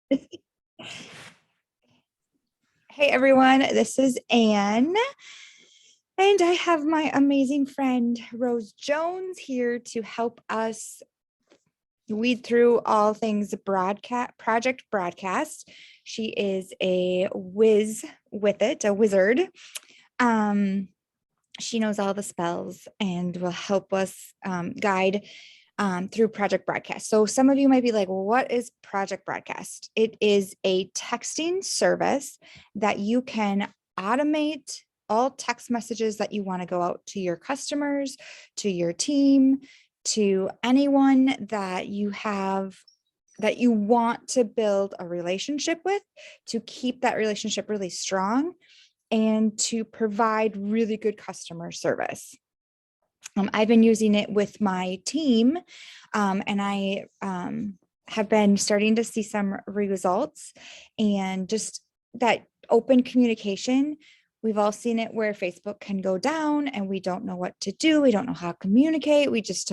Hey everyone, this is Anne, and I have my amazing friend Rose Jones here to help us weed through all things broadcast project broadcast. She is a whiz with it, a wizard. Um, she knows all the spells and will help us guide through Project Broadcast. So some of you might be like, well, what is Project Broadcast? It is a texting service that you can automate all text messages that you want to go out to your customers, to your team, to anyone that you have that you want to build a relationship with, to keep that relationship really strong and to provide really good customer service. I've been using it with my team, and I have been starting to see some results, and just that open communication. We've all seen it where Facebook can go down and we don't know what to do. We don't know how to communicate. We just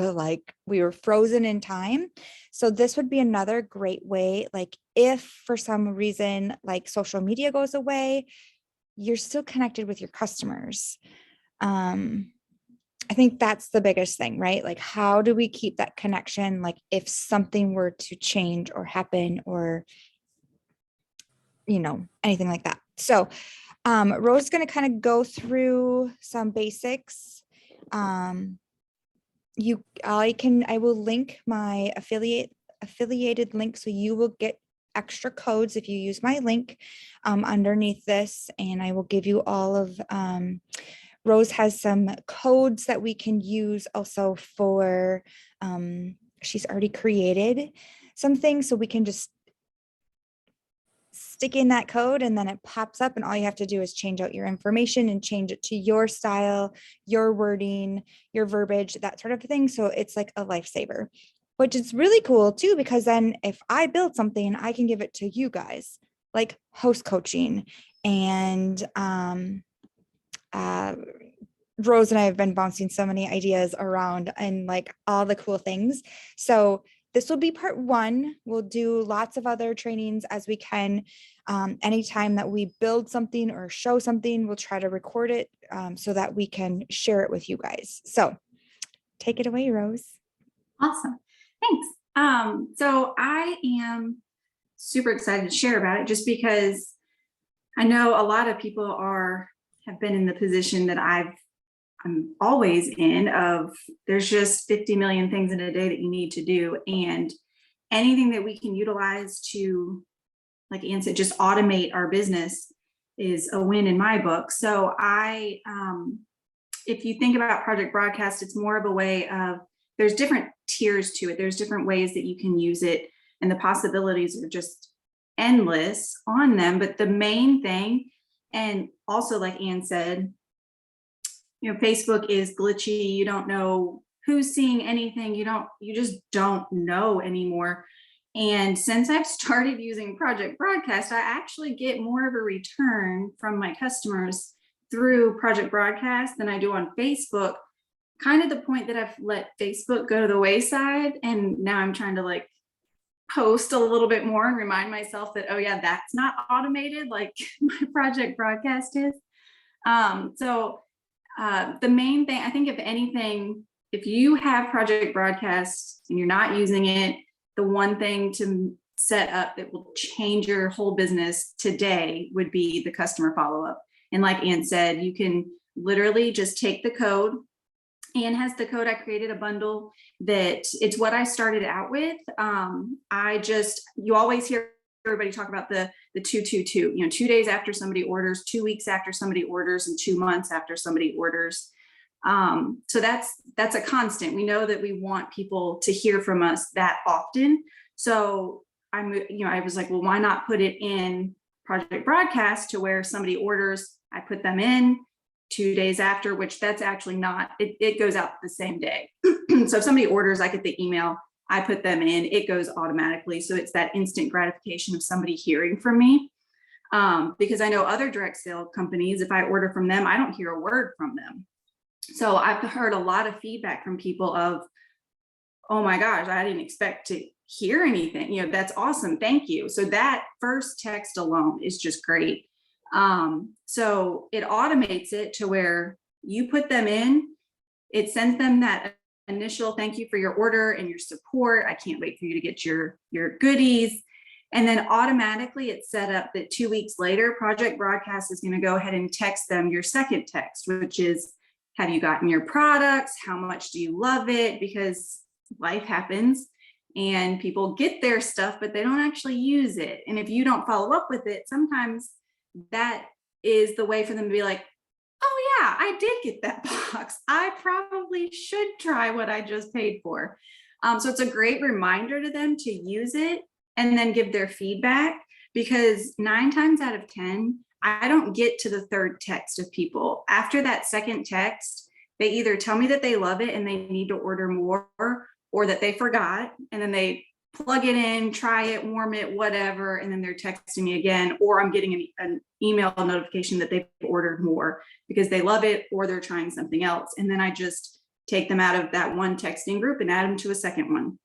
we were frozen in time. So this would be another great way. Like if for some reason, like social media goes away, you're still connected with your customers. I think that's the biggest thing, right? Like, how do we keep that connection? Like if something were to change or happen or, anything like that. So Rose is going to kind of go through some basics. I will link my affiliated link. So you will get extra codes if you use my link underneath this. And I will give you all of, Rose has some codes that we can use also for, she's already created some things, so we can just stick in that code and then it pops up and all you have to do is change out your information and change it to your style, your wording, your verbiage, that sort of thing. So it's like a lifesaver, which is really cool too, because then if I build something, I can give it to you guys, like host coaching and, Rose and I have been bouncing so many ideas around and like all the cool things. So this will be part one. We'll do lots of other trainings as we can. Anytime that we build something or show something, we'll try to record it so that we can share it with you guys. So take it away, Rose. Awesome. Thanks. So I am super excited to share about it just because I know a lot of people have been in the position that I'm always in of there's just 50 million things in a day that you need to do. And anything that we can utilize to, like Ann said, just automate our business is a win in my book. So if you think about Project Broadcast, it's more of a way of, there's different tiers to it. There's different ways that you can use it and the possibilities are just endless on them. But the main thing, and also like Ann said, Facebook is glitchy. You don't know who's seeing anything. You just don't know anymore. And since I've started using Project Broadcast, I actually get more of a return from my customers through Project Broadcast than I do on Facebook, kind of the point that I've let Facebook go to the wayside. And now I'm trying to post a little bit more and remind myself that, oh yeah, that's not automated like my Project Broadcast is. The main thing, I think if anything, if you have Project Broadcast and you're not using it, the one thing to set up that will change your whole business today would be the customer follow-up. And like Ann said, you can literally just take the code. Ann has the code. I created a bundle that it's what I started out with. You always hear everybody talk about the 222, 2 days after somebody orders, 2 weeks after somebody orders, and 2 months after somebody orders. So that's a constant. We know that we want people to hear from us that often. So I was like, well, why not put it in Project Broadcast to where somebody orders, I put them in 2 days after, which that's actually not, it goes out the same day. So if somebody orders, I get the email, I put them in, it goes automatically. So it's that instant gratification of somebody hearing from me. Because I know other direct sale companies, if I order from them, I don't hear a word from them. So I've heard a lot of feedback from people of, oh my gosh, I didn't expect to hear anything, that's awesome. Thank you. So that first text alone is just great. So it automates it to where you put them in, it sends them that initial thank you for your order and your support. I can't wait for you to get your goodies. And then automatically it's set up that 2 weeks later, Project Broadcast is going to go ahead and text them your second text, which is, have you gotten your products? How much do you love it? Because life happens and people get their stuff, but they don't actually use it. And if you don't follow up with it, sometimes that is the way for them to be like, oh yeah, I did get that box. I probably should try what I just paid for. So it's a great reminder to them to use it and then give their feedback, because 9 times out of 10, I don't get to the third text of people. After that second text, they either tell me that they love it and they need to order more, or that they forgot, and then they plug it in, try it, warm it, whatever, and then they're texting me again, or I'm getting an email notification that they've ordered more because they love it or they're trying something else. And then I just take them out of that one texting group and add them to a second one.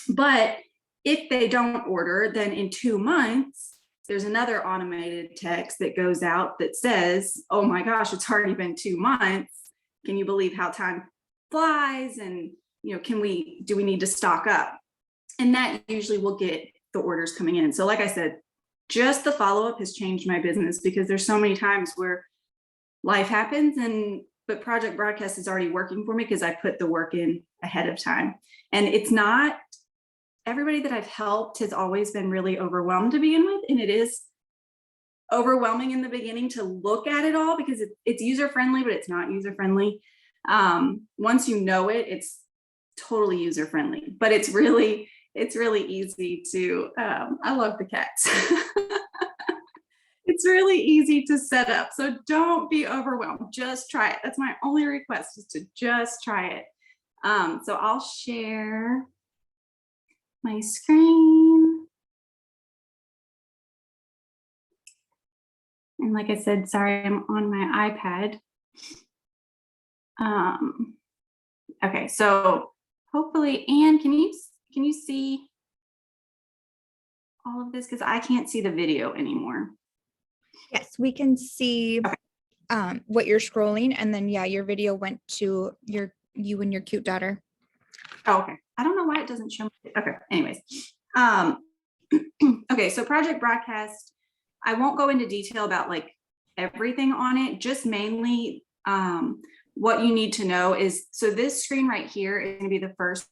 But if they don't order, then in 2 months, there's another automated text that goes out that says, oh my gosh, it's already been 2 months. Can you believe how time flies? And, do we need to stock up? And that usually will get the orders coming in. So like I said, just the follow-up has changed my business, because there's so many times where life happens, but Project Broadcast is already working for me because I put the work in ahead of time. And it's not, everybody that I've helped has always been really overwhelmed to begin with. And it is overwhelming in the beginning to look at it all, because it's user-friendly, but it's not user-friendly. Once you know it, it's totally user-friendly, but it's really easy to, I love the cats. It's really easy to set up. So don't be overwhelmed. Just try it. That's my only request, is to just try it. So I'll share my screen. And like I said, sorry, I'm on my iPad. Okay, so hopefully, Anne, can you see all of this? Because I can't see the video anymore. Yes, we can see what you're scrolling, and then your video went to you and your cute daughter. Oh, okay. I don't know why it doesn't show me. Okay, anyways. Okay, so Project Broadcast, I won't go into detail about like everything on it, just mainly what you need to know is, so this screen right here is going to be the first.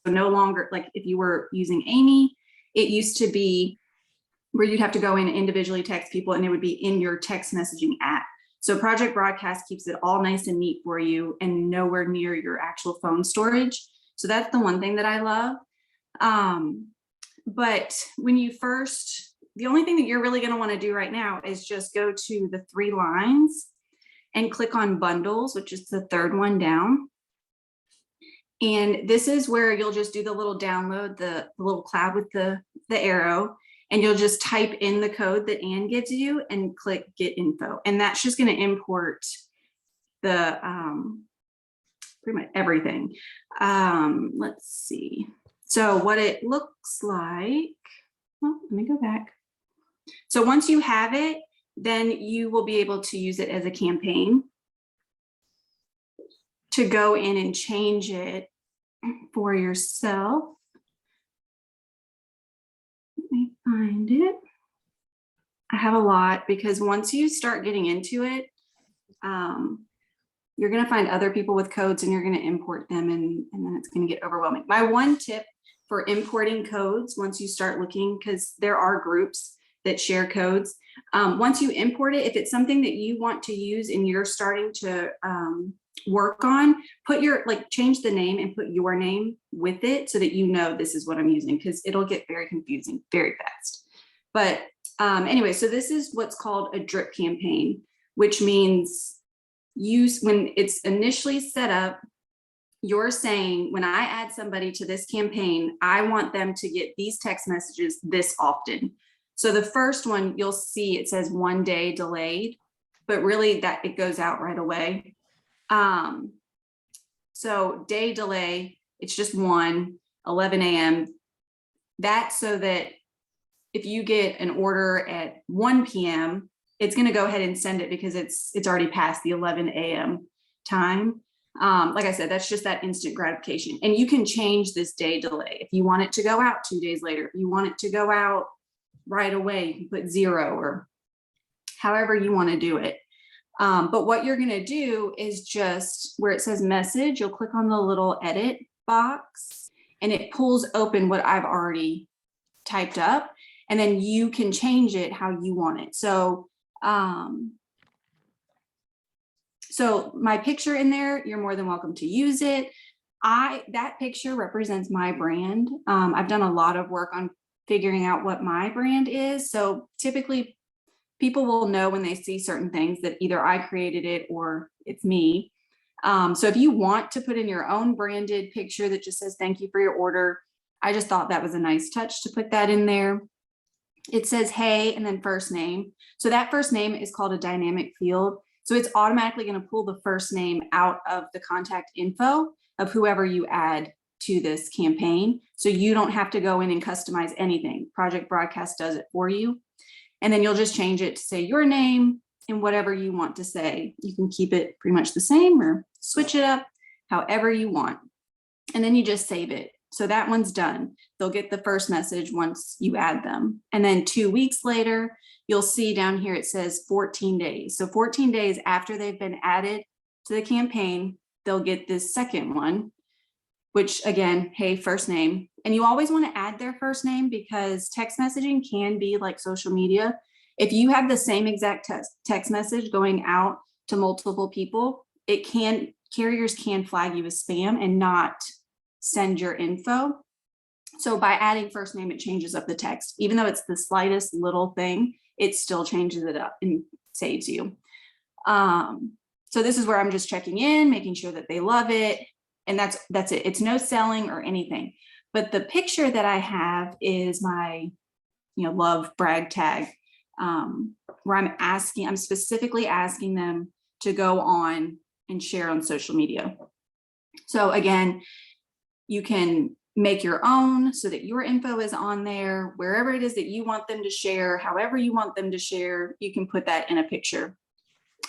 So no longer, like if you were using Amy, it used to be where you'd have to go in and individually text people, and it would be in your text messaging app. So Project Broadcast keeps it all nice and neat for you and nowhere near your actual phone storage. So that's the one thing that I love. But when you first, the only thing that you're really going to want to do right now is just go to the 3 lines and click on bundles, which is the third one down. And this is where you'll just do the little download, the little cloud with the arrow, and you'll just type in the code that Anne gives you and click get info. And that's just going to import the pretty much everything. Let's see. So what it looks like, well, let me go back. So once you have it, then you will be able to use it as a campaign to go in and change it for yourself. Let me find it. I have a lot, because once you start getting into it, you're going to find other people with codes and you're going to import them, and then it's going to get overwhelming. My one tip for importing codes, once you start looking, because there are groups that share codes, once you import it, if it's something that you want to use and you're starting to work on, put your, change the name and put your name with it so that you know this is what I'm using, because it'll get very confusing very fast. But anyway, so this is what's called a drip campaign, which means when it's initially set up, you're saying, when I add somebody to this campaign, I want them to get these text messages this often. So the first one, you'll see it says 1 day delayed, but really that it goes out right away. So day delay, It's just 11 a.m. That's so that if you get an order at 1 p.m., it's going to go ahead and send it because it's already past the 11 a.m. time. Like I said, that's just that instant gratification. And you can change this day delay. If you want it to go out 2 days later, if you want it to go out right away, you can put 0 or however you want to do it. But what you're going to do is just where it says message, you'll click on the little edit box and it pulls open what I've already typed up, and then you can change it how you want it. So my picture in there, you're more than welcome to use it. That picture represents my brand. I've done a lot of work on figuring out what my brand is. So typically people will know when they see certain things that either I created it or it's me. So if you want to put in your own branded picture that just says, thank you for your order, I just thought that was a nice touch to put that in there. It says, hey, and then first name. So that first name is called a dynamic field. So it's automatically going to pull the first name out of the contact info of whoever you add to this campaign. So you don't have to go in and customize anything. Project Broadcast does it for you. And then you'll just change it to say your name and whatever you want to say. You can keep it pretty much the same or switch it up however you want. And then you just save it. So that one's done. They'll get the first message once you add them. And then 2 weeks later, you'll see down here, it says 14 days. So 14 days after they've been added to the campaign, they'll get this second one, which again, hey, first name. And you always want to add their first name because text messaging can be like social media. If you have the same exact text message going out to multiple people, carriers can flag you as spam and not send your info. So by adding first name, it changes up the text. Even though it's the slightest little thing, it still changes it up and saves you. So this is where I'm just checking in, making sure that they love it. And that's it. It's no selling or anything. But the picture that I have is my, love brag tag, where I'm specifically asking them to go on and share on social media. So again, you can make your own so that your info is on there, wherever it is that you want them to share, however you want them to share, you can put that in a picture.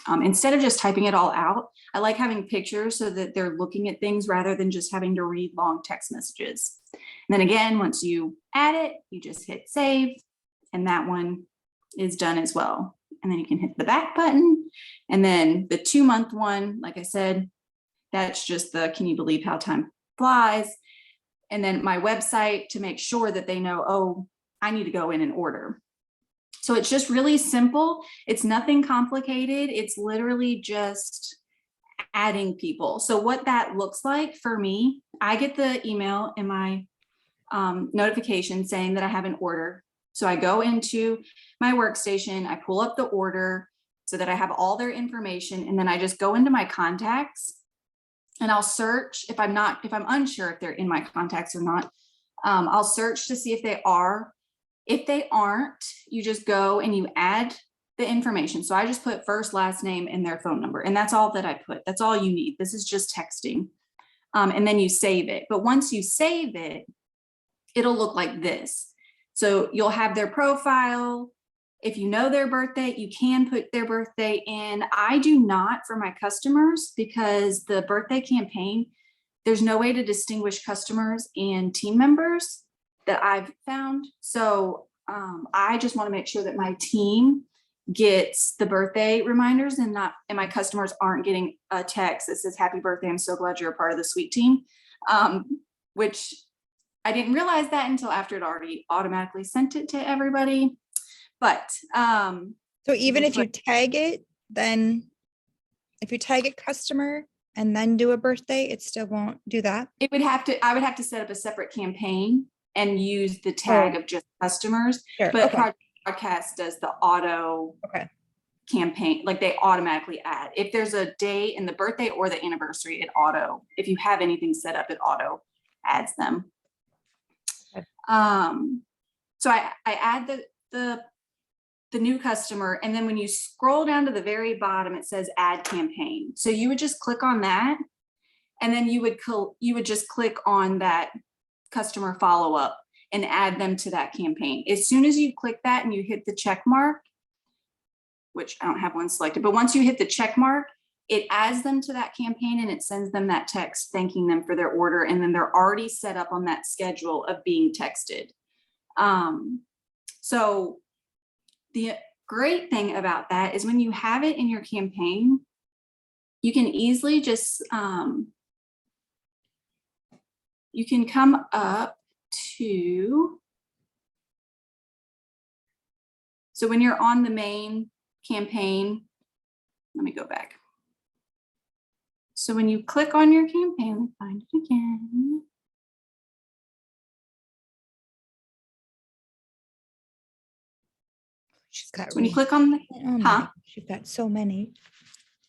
Instead of just typing it all out, I like having pictures so that they're looking at things rather than just having to read long text messages. And then again, once you add it, you just hit save, and that one is done as well. And then you can hit the back button. And then the 2-month one, like I said, that's just the can you believe how time flies. And then my website to make sure that they know, oh, I need to go in and order. So it's just really simple. It's nothing complicated. It's literally just adding people. So what that looks like for me, I get the email in my notification saying that I have an order. So I go into my workstation, I pull up the order so that I have all their information. And then I just go into my contacts and I'll search if I'm unsure if they're in my contacts or not. I'll search to see if they are. If they aren't, you just go and you add the information. So I just put first, last name, and their phone number. And that's all that I put. That's all you need. This is just texting. And then you save it. But once you save it, it'll look like this. So you'll have their profile. If you know their birthday, you can put their birthday in. I do not for my customers because the birthday campaign, there's no way to distinguish customers and team members that I've found. So I just want to make sure that my team gets the birthday reminders and my customers aren't getting a text that says happy birthday, I'm so glad you're a part of the sweet team, which I didn't realize that until after it already automatically sent it to everybody. But so even if you tag it, then if you tag it customer and then do a birthday, it still won't do that. I would have to set up a separate campaign and use the tag of just customers. Sure. But Okay. Project Broadcast does the auto campaign, like they automatically add. If there's a day in the birthday or the anniversary, if you have anything set up, it auto adds them. Okay. So I add the new customer, and then when you scroll down to the very bottom, it says add campaign. So you would just click on that, And then you would just click on that customer follow-up and add them to that campaign. As soon as you click that and you hit the check mark, which I don't have one selected, but once you hit the check mark, it adds them to that campaign and it sends them that text thanking them for their order. And then they're already set up on that schedule of being texted. So the great thing about that is when you have it in your campaign, you can easily just, you can come up to, so when you're on the main campaign, let me go back. So when you click on your campaign, let me find it again. She's got, When you click on the, oh my gosh, she's got so many.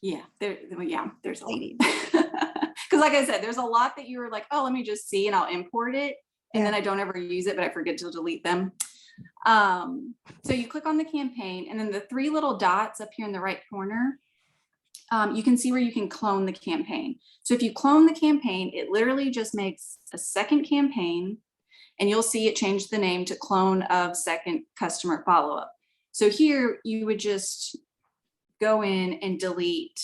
Yeah, there's a lot. Because like I said, there's a lot that you were like, oh, let me just see and I'll import it. And then I don't ever use it, but I forget to delete them. So you click on the campaign and then the 3 little dots up here in the right corner, you can see where you can clone the campaign. So if you clone the campaign, it literally just makes a second campaign and you'll see it change the name to clone of second customer follow-up. So here you would just go in and delete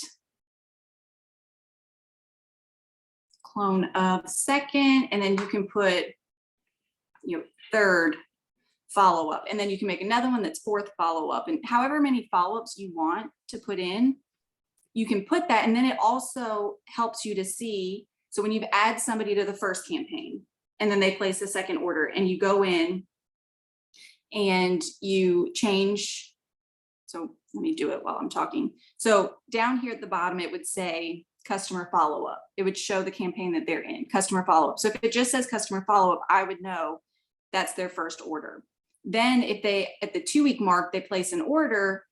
clone of second, and then you can put, third follow-up, and then you can make another one that's 4th follow-up, and however many follow-ups you want to put in, you can put that. And then it also helps you to see, so when you add somebody to the first campaign and then they place a second order and you go in and you change, so let me do it while I'm talking. So down here at the bottom, it would say customer follow-up. It would show the campaign that they're in, customer follow-up. So if it just says customer follow-up, I would know that's their first order. Then if they, at the 2-week mark, they place an order,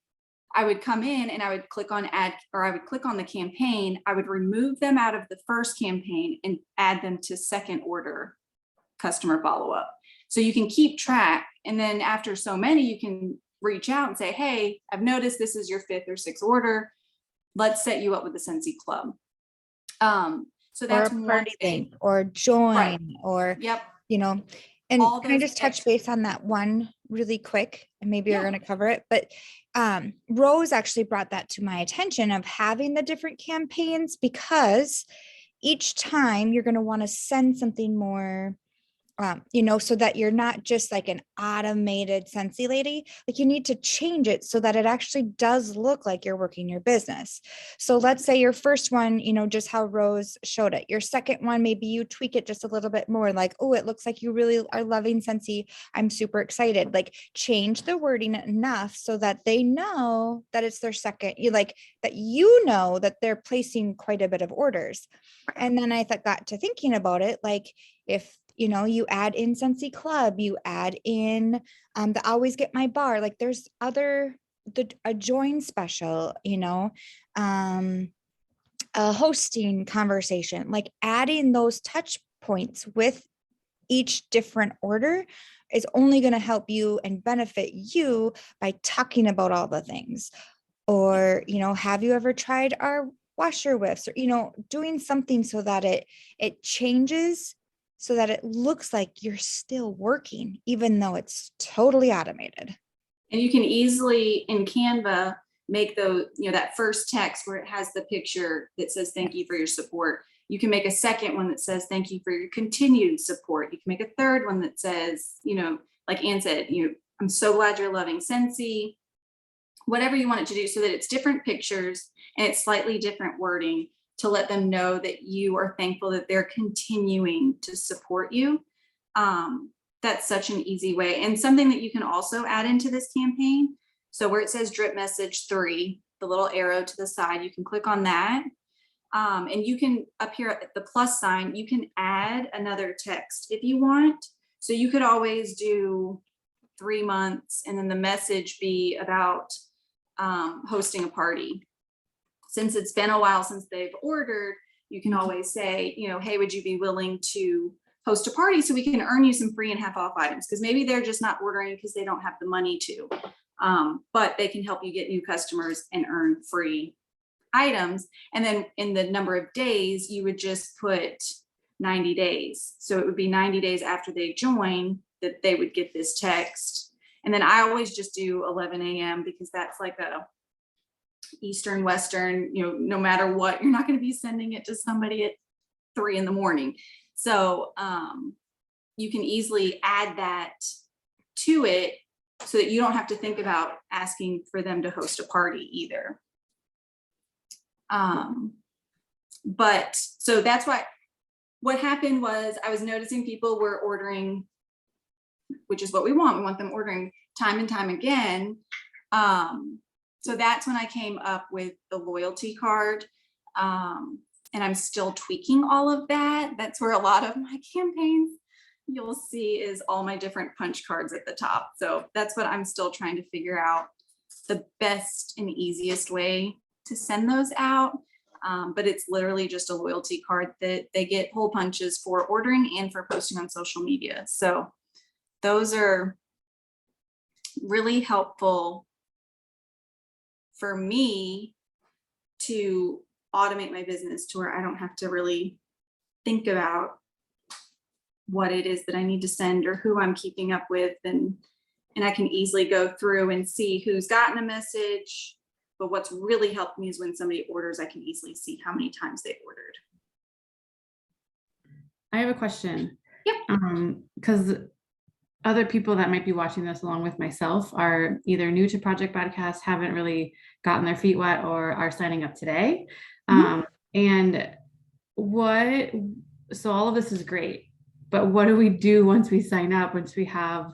I would come in and I would click on add, or I would click on the campaign. I would remove them out of the first campaign and add them to second order customer follow-up. So you can keep track. And then after so many, you can reach out and say, hey, I've noticed this is your 5th or 6th order. Let's set you up with the Scentsy Club. So that's or a party link or join, right, or, and can I just touch base on that one really quick, and maybe you're going to cover it, but Rose actually brought that to my attention of having the different campaigns, because each time you're going to want to send something more, so that you're not just like an automated Scentsy lady. Like, you need to change it so that it actually does look like you're working your business. So let's say your first one, just how Rose showed it. Your second one, maybe you tweak it just a little bit more, like, oh, it looks like you really are loving Scentsy. I'm super excited. Like, change the wording enough so that they know that it's their second, that they're placing quite a bit of orders. And then I got to thinking about it, like, if you add in Scentsy Club, you add in the Always Get My Bar, like there's a join special, a hosting conversation, like adding those touch points with each different order is only going to help you and benefit you by talking about all the things. Or, have you ever tried our washer whiffs, or, doing something so that it changes, so that it looks like you're still working, even though it's totally automated. And you can easily in Canva make those, that first text where it has the picture that says, thank you for your support. You can make a second one that says, thank you for your continued support. You can make a third one that says, like Ann said, I'm so glad you're loving Scentsy, whatever you want it to do, so that it's different pictures and it's slightly different wording, to let them know that you are thankful that they're continuing to support you. That's such an easy way. And something that you can also add into this campaign. So where it says drip message 3, the little arrow to the side, you can click on that. And you can, up here at the plus sign, you can add another text if you want. So you could always do 3 months and then the message be about hosting a party. Since it's been a while since they've ordered, you can always say, hey, would you be willing to host a party so we can earn you some free and half off items? Because maybe they're just not ordering because they don't have the money to, but they can help you get new customers and earn free items. And then in the number of days, you would just put 90 days. So it would be 90 days after they join that they would get this text. And then I always just do 11 a.m. because that's like a Eastern, Western, no matter what, you're not going to be sending it to somebody at 3 a.m. So you can easily add that to it so that you don't have to think about asking for them to host a party either. But so that's what happened was I was noticing people were ordering, which is what we want. We want them ordering time and time again. So that's when I came up with the loyalty card. And I'm still tweaking all of that. That's where a lot of my campaigns you'll see is all my different punch cards at the top. So that's what I'm still trying to figure out the best and easiest way to send those out. But it's literally just a loyalty card that they get hole punches for ordering and for posting on social media. So those are really helpful for me to automate my business to where I don't have to really think about what it is that I need to send or who I'm keeping up with. And I can easily go through and see who's gotten a message. But what's really helped me is when somebody orders, I can easily see how many times they ordered. I have a question. Yep. Because other people that might be watching this along with myself are either new to Project Broadcast, haven't really gotten their feet wet, or are signing up today. And so all of this is great, but what do we do once we sign up, once we have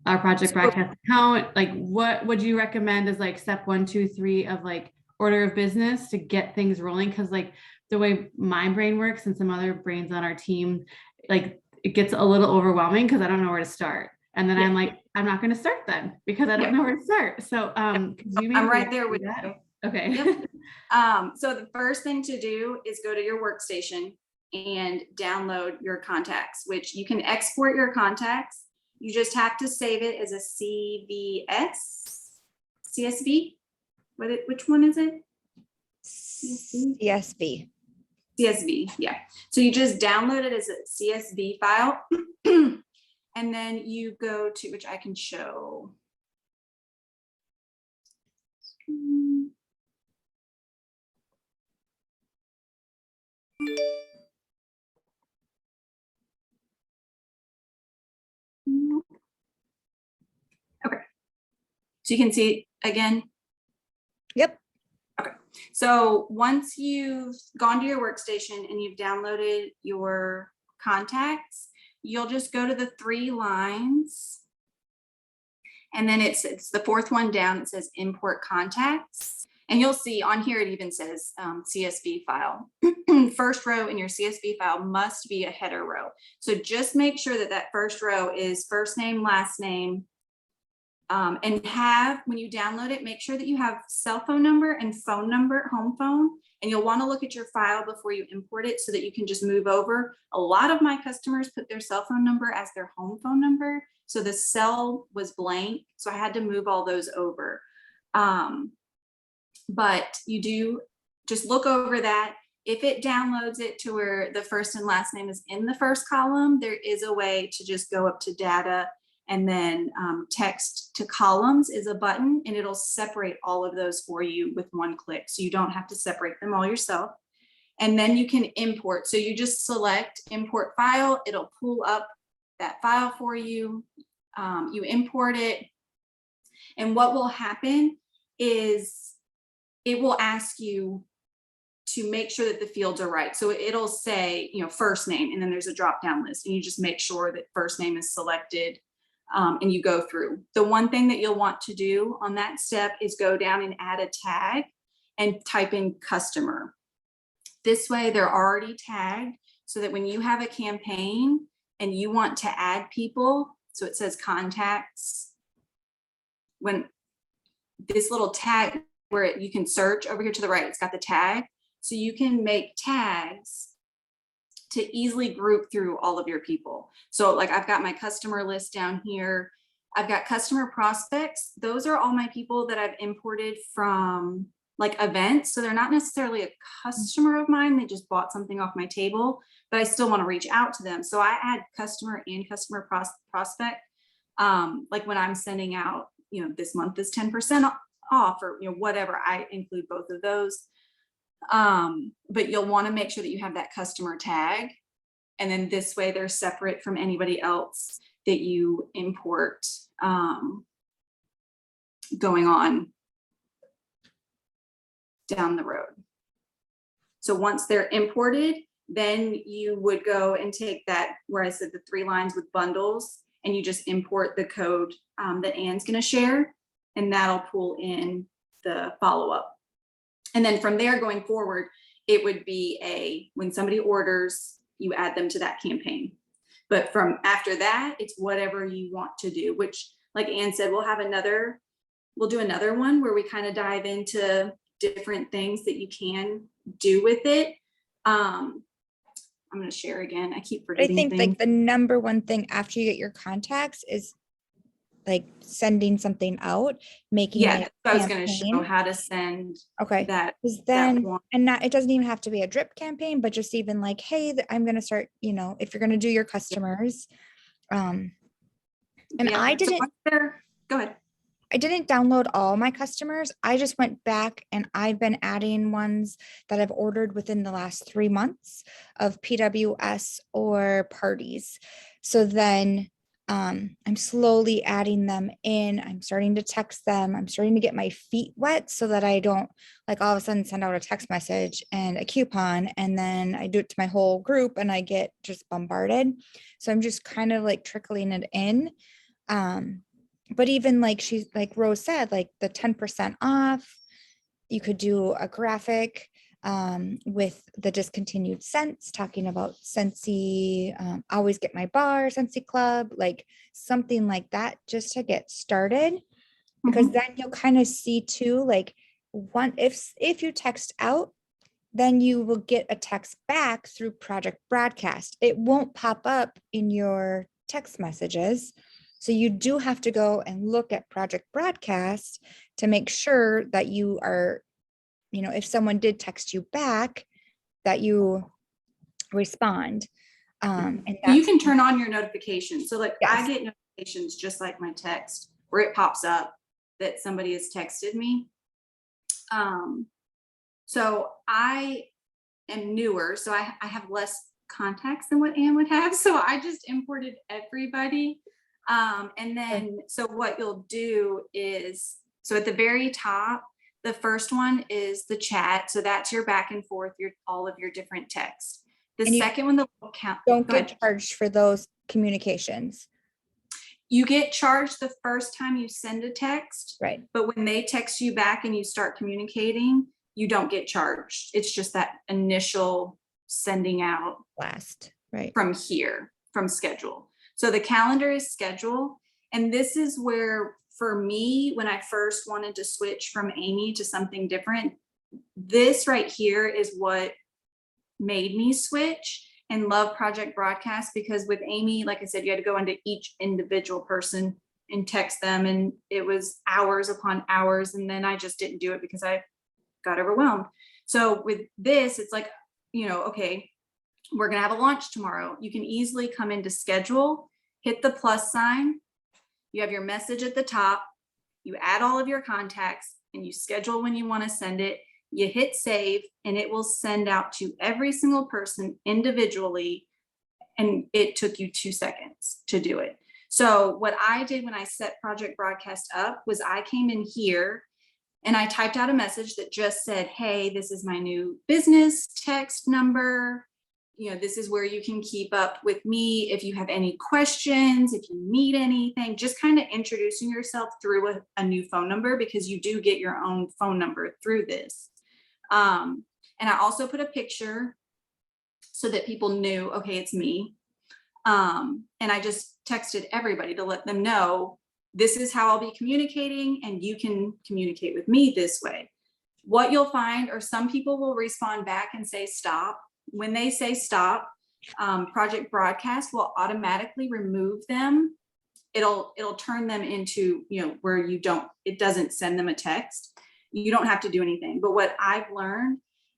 our Project Broadcast account? Like, what would you recommend as like step 1, 2, 3 of like order of business to get things rolling? Because like the way my brain works and some other brains on our team, like it gets a little overwhelming because I don't know where to start. And then I'm like, I'm not going to start then because I don't know where to start. So I'm right there with you. Okay. Yep. So the first thing to do is go to your workstation and download your contacts, which you can export your contacts. You just have to save it as a CSV. Which one is it? CSV. CSV, yeah. So you just download it as a CSV file. And then you go to, which I can show. Okay. So you can see again. Yep. Okay. So once you've gone to your workstation and you've downloaded your contacts, you'll just go to the 3 lines. And then it's the 4th one down. It says import contacts. And you'll see on here, it even says CSV file. First row in your CSV file must be a header row. So just make sure that that first row is first name, last name. And when you download it, make sure that you have cell phone number and phone number, home phone. And you'll want to look at your file before you import it so that you can just move over. A lot of my customers put their cell phone number as their home phone number. So the cell was blank. So I had to move all those over. But you do just look over that. If it downloads it to where the first and last name is in the first column, there is a way to just go up to data, and then text to columns is a button, and it'll separate all of those for you with one click. So you don't have to separate them all yourself. And then you can import. So you just select import file. It'll pull up that file for you. You import it. And what will happen is it will ask you to make sure that the fields are right. So it'll say, first name, and then there's a drop down list, and you just make sure that first name is selected. And you go through. The one thing that you'll want to do on that step is go down and add a tag and type in customer. This way they're already tagged so that when you have a campaign and you want to add people, so it says contacts, when this little tag where you can search over here to the right, it's got the tag. So you can make tags to easily group through all of your people. So like I've got my customer list down here. I've got customer prospects. Those are all my people that I've imported from like events. So they're not necessarily a customer of mine. They just bought something off my table, but I still want to reach out to them. So I add customer and customer prospect. Like when I'm sending out, this month is 10% off, or, whatever, I include both of those. But you'll want to make sure that you have that customer tag. And then this way they're separate from anybody else that you import, going on down the road. So once they're imported, then you would go and take that, where I said the 3 lines with bundles, and you just import the code that Anne's going to share, and that'll pull in the follow-up. And then from there going forward, it would be when somebody orders, you add them to that campaign. But from after that, it's whatever you want to do, which, like Anne said, we'll do another one where we kind of dive into different things that you can do with it. I'm going to share again. I keep But I forgetting think things. like the number one thing after you get your contacts is like sending something out, making Yeah, it I was going to show campaign. how to send Okay. that. Because that then, one. and not, it doesn't even have to be a drip campaign, but just even like, hey, I'm going to start, if you're going to do your customers. And Yeah, I so didn't, once go ahead. I didn't download all my customers. I just went back and I've been adding ones that I've ordered within the last 3 months of PWS or parties. So then I'm slowly adding them in. I'm starting to text them. I'm starting to get my feet wet so that I don't like all of a sudden send out a text message and a coupon, and then I do it to my whole group and I get just bombarded. So I'm just kind of like trickling it in. But even like Rose said, like the 10% off, you could do a graphic with the discontinued scents, talking about Scentsy, always get my bar, Scentsy Club, like something like that, just to get started. Because then you'll kind of see too, like if you text out, then you will get a text back through Project Broadcast. It won't pop up in your text messages. So you do have to go and look at Project Broadcast to make sure that you are, if someone did text you back, that you respond. And you can turn on your notifications. So like I Yes. get notifications just like my text, where it pops up that somebody has texted me. So I am newer, so I have less contacts than what Anne would have. So I just imported everybody. And then, so what you'll do is, so at the very top, the first one is the chat. So that's your back and forth, all of your different texts. The And you second one, the little count. don't Go ahead. get charged for those communications. You get charged the first time you send a text, Right. but when they text you back and you start communicating, you don't get charged. It's just that initial sending out Last, right. from schedule. So the calendar is schedule. And this is where, for me, when I first wanted to switch from Amy to something different, this right here is what made me switch and love Project Broadcast. Because with Amy, like I said, you had to go into each individual person and text them, and it was hours upon hours. And then I just didn't do it because I got overwhelmed. So with this, it's like, okay, we're going to have a launch tomorrow. You can easily come into schedule, hit the plus sign. You have your message at the top. You add all of your contacts and you schedule when you want to send it. You hit save and it will send out to every single person individually. And it took you 2 seconds to do it. So what I did when I set Project Broadcast up was I came in here and I typed out a message that just said, hey, this is my new business text number. This is where you can keep up with me. If you have any questions, if you need anything, just kind of introducing yourself through a new phone number, because you do get your own phone number through this. And I also put a picture so that people knew, okay, it's me. And I just texted everybody to let them know, this is how I'll be communicating, and you can communicate with me this way. What you'll find are some people will respond back and say stop. When they say stop, Project Broadcast will automatically remove them. It'll turn them into, where it doesn't send them a text. You don't have to do anything. But what I've learned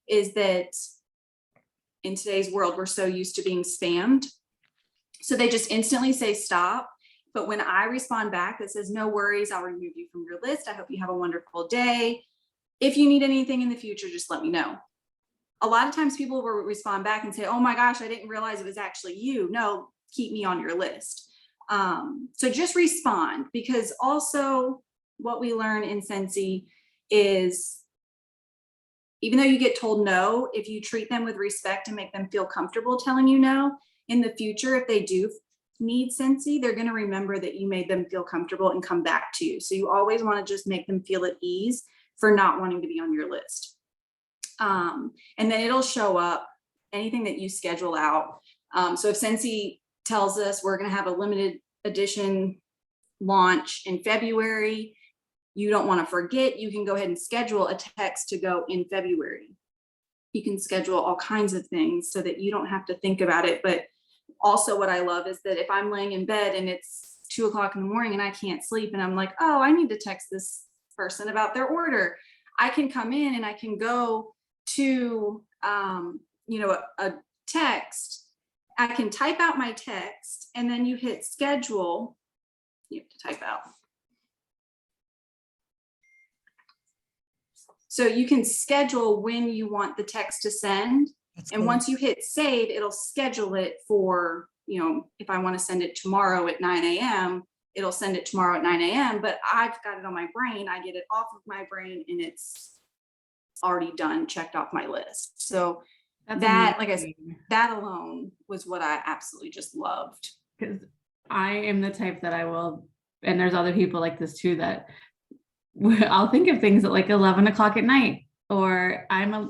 is that in today's world, we're so used to being spammed. So they just instantly say stop. But when I respond back that says, no worries, I'll remove you from your list. I hope you have a wonderful day. If you need anything in the future, just let me know. A lot of times people will respond back and say, oh my gosh, I didn't realize it was actually you. No, keep me on your list. So just respond, because also what we learn in Scentsy is even though you get told no, if you treat them with respect and make them feel comfortable telling you no, in the future, if they do need Scentsy, they're going to remember that you made them feel comfortable and come back to you. So you always want to just make them feel at ease for not wanting to be on your list. And then it'll show up anything that you schedule out. So if Scentsy tells us we're going to have a limited edition launch in February, you don't want to forget, you can go ahead and schedule a text to go in February. You can schedule all kinds of things so that you don't have to think about it. But also what I love is that if I'm laying in bed and it's 2 o'clock in the morning and I can't sleep and I'm like, oh, I need to text this person about their order, I can come in and I can go to, a text. I can type out my text and then you hit schedule. You have to type out. So you can schedule when you want the text to send. That's and cool. Once you hit save, it'll schedule it for, if I want to send it tomorrow at 9 a.m., it'll send it tomorrow at 9 a.m. But I've got it on my brain. I get it off of my brain and it's already done, checked off my list. So That's that, like I said, amazing. that alone was what I absolutely just loved. Because I am the type that I will, and there's other people like this too, that I'll think of things at like 11 o'clock at night, or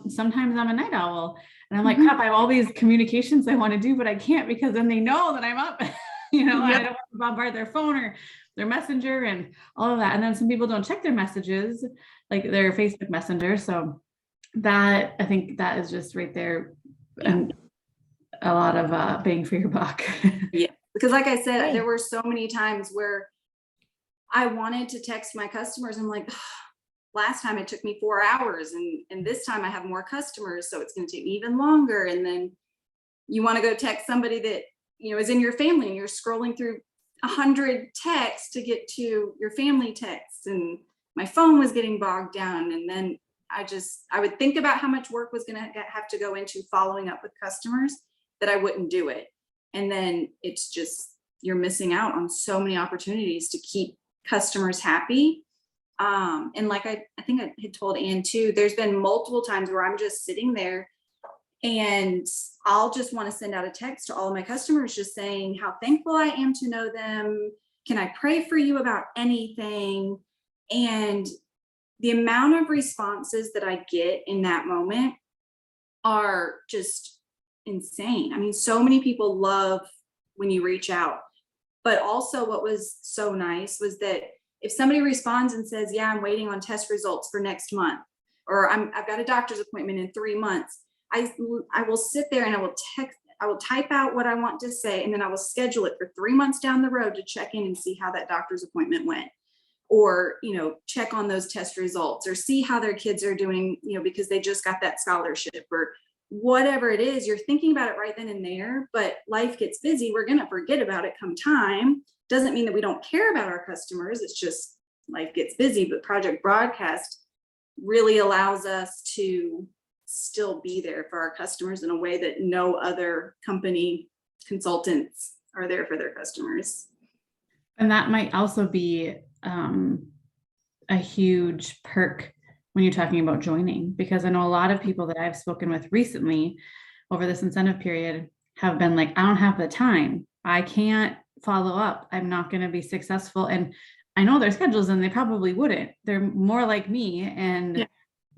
sometimes I'm a night owl and I'm like, crap, I have all these communications I want to do, but I can't because then they know that I'm up, I don't want to bombard their phone or their messenger and all of that. And then some people don't check their messages, like their Facebook Messenger. So that, I think that is just right there. And a lot of bang for your buck. Yeah. Because like I said, Right. there were so many times where I wanted to text my customers. I'm like, last time it took me 4 hours and this time I have more customers. So it's going to take me even longer. And then you want to go text somebody that, is in your family and you're scrolling through 100 texts to get to your family texts. And my phone was getting bogged down. And then I would think about how much work was going to have to go into following up with customers that I wouldn't do it. And then it's just, you're missing out on so many opportunities to keep customers happy. And like I think I had told Ann too, there's been multiple times where I'm just sitting there and I'll just want to send out a text to all of my customers just saying how thankful I am to know them. Can I pray for you about anything? And the amount of responses that I get in that moment are just insane. I mean, so many people love when you reach out. But also what was so nice was that if somebody responds and says, yeah, I'm waiting on test results for next month, or I've got a doctor's appointment in 3 months, I will sit there and I will type out what I want to say, and then I will schedule it for 3 months down the road to check in and see how that doctor's appointment went, or, check on those test results, or see how their kids are doing, because they just got that scholarship, or whatever it is. You're thinking about it right then and there, but life gets busy. We're going to forget about it come time. Doesn't mean that we don't care about our customers. It's just life gets busy. But Project Broadcast really allows us to still be there for our customers in a way that no other company consultants are there for their customers. And that might also be a huge perk when you're talking about joining, because I know a lot of people that I've spoken with recently over this incentive period have been like, I don't have the time. I can't follow up. I'm not going to be successful. And I know their schedules and they probably wouldn't. They're more like me and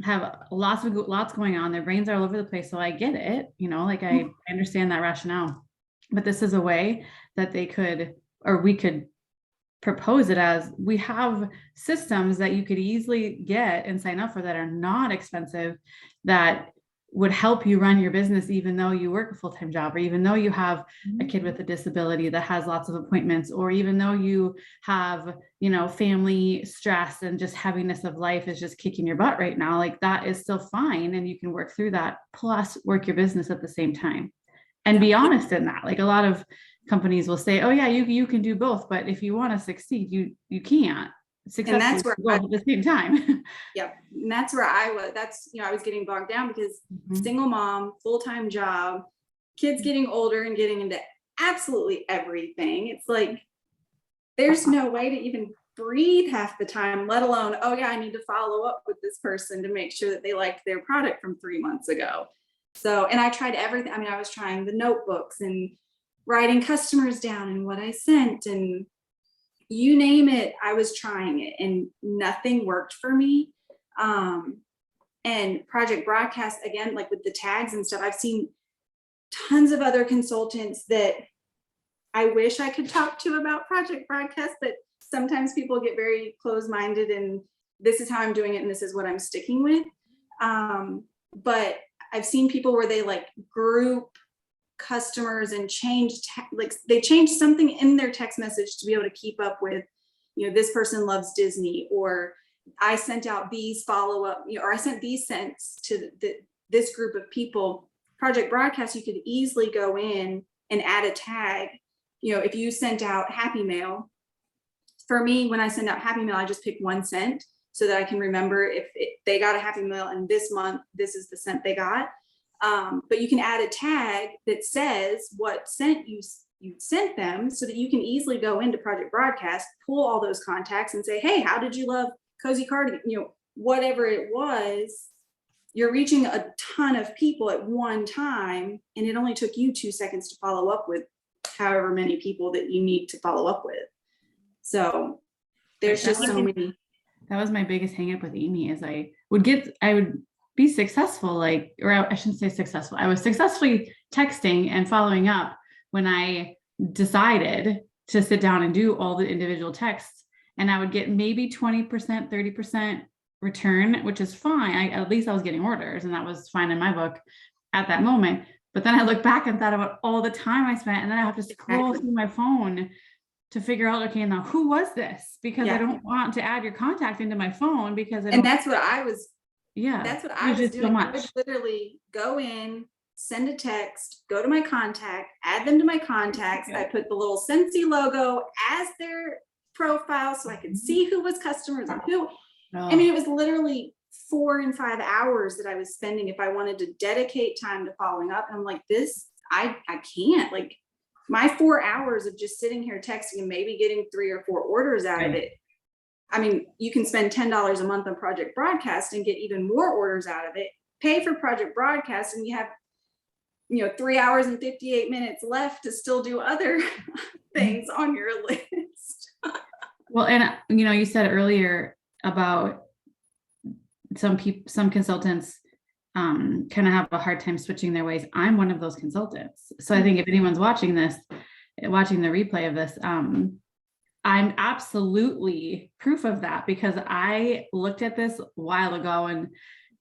have lots going on. Their brains are all over the place. So I get it, I understand that rationale, but this is a way that they could, or we could propose it as, we have systems that you could easily get and sign up for that are not expensive, that would help you run your business, even though you work a full-time job, or even though you have a kid with a disability that has lots of appointments, or even though you have, family stress and just heaviness of life is just kicking your butt right now. Like, that is still fine. And you can work through that, plus work your business at the same time, and be honest in that. Like, a lot of companies will say, oh yeah, you can do both, but if you want to succeed, you can't And that's successfully where at the same time. Yep. And that's where I was. I was getting bogged down because single mom, full-time job, kids getting older and getting into absolutely everything. It's like, there's no way to even breathe half the time, let alone, oh yeah, I need to follow up with this person to make sure that they liked their product from 3 months ago. So, and I tried everything. I mean, I was trying the notebooks and writing customers down and what I sent, and you name it, I was trying it, and nothing worked for me. And Project Broadcast, again, like with the tags and stuff, I've seen tons of other consultants that I wish I could talk to about Project Broadcast, but sometimes people get very closed-minded and this is how I'm doing it and this is what I'm sticking with. But I've seen people where they like group customers and they changed something in their text message to be able to keep up with, this person loves Disney, or I sent out these follow-up, or I sent these scents to this group of people. Project Broadcast, you could easily go in and add a tag. If you sent out Happy Mail, for me, when I send out Happy Mail, I just pick one scent so that I can remember if they got a Happy Mail and this month, this is the scent they got. But you can add a tag that says what scent you sent them, so that you can easily go into Project Broadcast, pull all those contacts and say, hey, how did you love Cozy Cardigan? Whatever it was, you're reaching a ton of people at one time, and it only took you 2 seconds to follow up with however many people that you need to follow up with. So there's just so many. That was my biggest hang up with Amy, is I would be successful, or I shouldn't say successful. I was successfully texting and following up when I decided to sit down and do all the individual texts, and I would get maybe 20%, 30% return, which is fine. At least I was getting orders, and that was fine in my book at that moment. But then I look back and thought about all the time I spent, and then I have to scroll through my phone to figure out, okay, now who was this? Because I don't want to add your contact into my phone, because that's what I was. Yeah, that's what I was doing. So much. I would literally go in, send a text, go to my contact, add them to my contacts. I put the little Scentsy logo as their profile so I could see who was customers and who. I mean, it was literally 4 and 5 hours that I was spending if I wanted to dedicate time to following up. And I'm like, I can't. Like, my 4 hours of just sitting here texting and maybe getting 3 or 4 orders out of it. I mean, you can spend $10 a month on Project Broadcast and get even more orders out of it. Pay for Project Broadcast, and you have, 3 hours and 58 minutes left to still do other things on your list. Well, and you said earlier about some consultants kind of have a hard time switching their ways. I'm one of those consultants. So I think if anyone's watching the replay of this, I'm absolutely proof of that, because I looked at this a while ago, and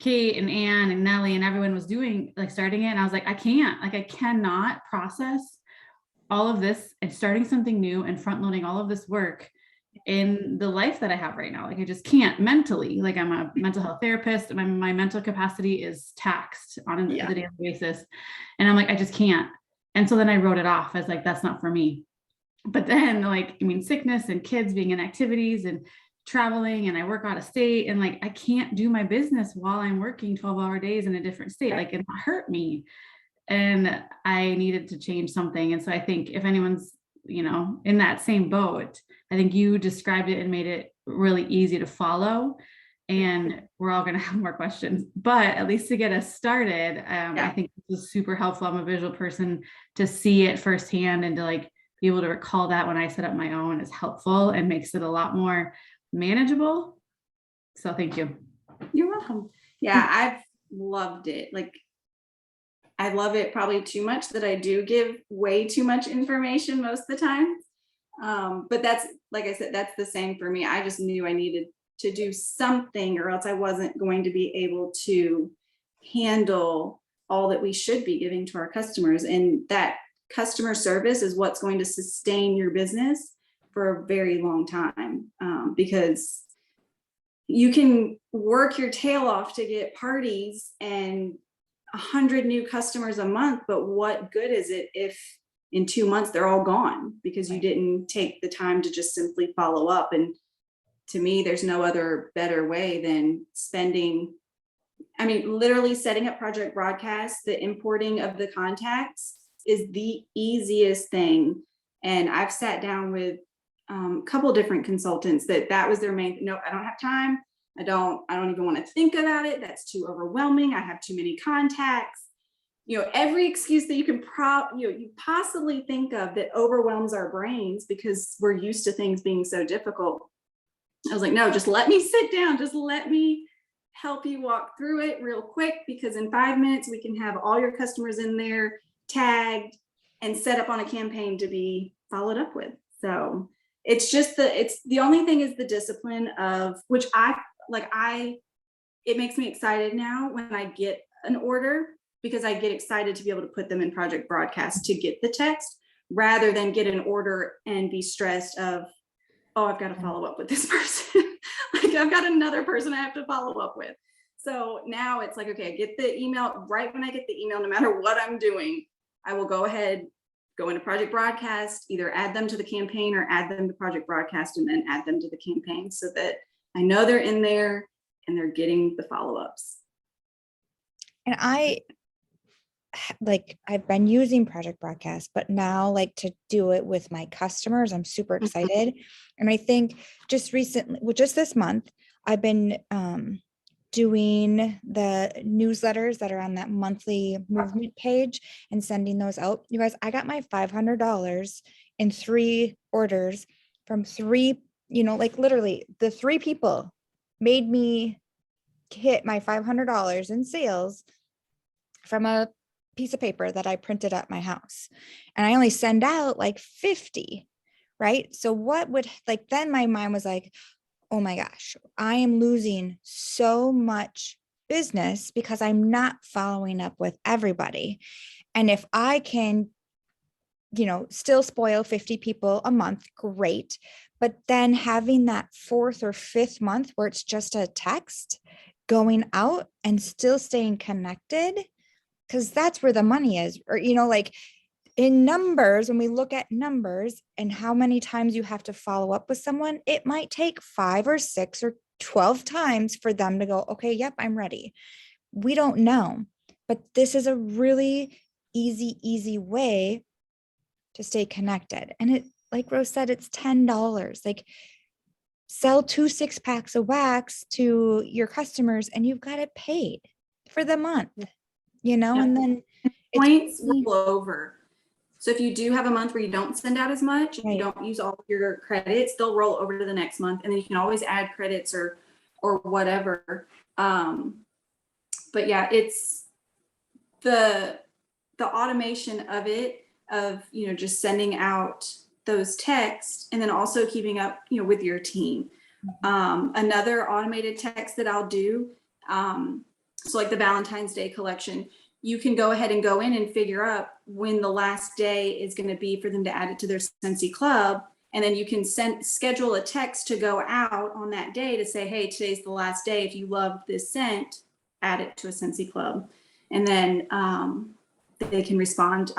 Kate and Anne and Nellie and everyone was starting it. And I was like, I cannot process all of this and starting something new and front loading all of this work in the life that I have right now. Like, I just can't mentally. Like, I'm a mental health therapist, and my mental capacity is taxed on a daily basis. And I'm like, I just can't. And so then I wrote it off as like, that's not for me. But then sickness and kids being in activities and traveling, and I work out of state, and I can't do my business while I'm working 12-hour days in a different state. Like, it hurt me, and I needed to change something. And so I think if anyone's, in that same boat, I think you described it and made it really easy to follow. And we're all going to have more questions, but at least to get us started, I think this is super helpful. I'm a visual person. To see it firsthand and to be able to recall that when I set up my own is helpful and makes it a lot more manageable. So thank you. You're welcome. Yeah, I've loved it. I love it probably too much that I do give way too much information most of the time. But that's, like I said, that's the same for me. I just knew I needed to do something, or else I wasn't going to be able to handle all that we should be giving to our customers. And that customer service is what's going to sustain your business for a very long time, because you can work your tail off to get parties and 100 new customers a month, but what good is it if in 2 months they're all gone because you didn't take the time to just simply follow up? And to me, there's no other better way than spending, I mean, literally setting up Project Broadcast, the importing of the contacts is the easiest thing. And I've sat down with a couple different consultants that was their main, no, I don't have time. I don't even want to think about it. That's too overwhelming. I have too many contacts. You know, every excuse that you can you possibly think of that overwhelms our brains because we're used to things being so difficult. I was like, no, just let me sit down. Just let me help you walk through it real quick, because in 5 minutes we can have all your customers in there tagged and set up on a campaign to be followed up with. So it's just the only thing is the discipline of which it makes me excited now when I get an order, because I get excited to be able to put them in Project Broadcast to get the text rather than get an order and be stressed of, oh, I've got to follow up with this person. Like I've got another person I have to follow up with. So now it's like, okay, I get the email. Right when I get the email, no matter what I'm doing, I will go ahead, go into Project Broadcast, either add them to the campaign or add them to Project Broadcast and then add them to the campaign so that I know they're in there and they're getting the follow-ups. And I've been using Project Broadcast, but now to do it with my customers, I'm super excited. And I think just recently, just this month, I've been doing the newsletters that are on that monthly movement page and sending those out. You guys, I got my $500 in 3 orders from 3, literally the 3 people made me hit my $500 in sales from a piece of paper that I printed at my house. And I only send out 50, right? So what would then my mind was like, oh my gosh, I am losing so much business because I'm not following up with everybody. And if I can, still spoil 50 people a month, great. But then having that 4th or 5th month where it's just a text going out and still staying connected, because that's where the money is. Or, in numbers, when we look at numbers and how many times you have to follow up with someone, it might take 5 or 6 or 12 times for them to go, okay, yep, I'm ready. We don't know, but this is a really easy way to stay connected. And it, like Rose said, it's $10. Sell 2 6-packs of wax to your customers and you've got it paid for the month, and then points roll over. So if you do have a month where you don't send out as much, Right. you don't use all of your credits, they'll roll over to the next month, and then you can always add credits or whatever. But yeah, it's the automation of it, of just sending out those texts and then also keeping up with your team. Another automated text that I'll do, so like the Valentine's Day collection, you can go ahead and go in and figure out when the last day is going to be for them to add it to their Scentsy Club. And then you can schedule a text to go out on that day to say, hey, today's the last day. If you love this scent, add it to a Scentsy Club. And then they can respond.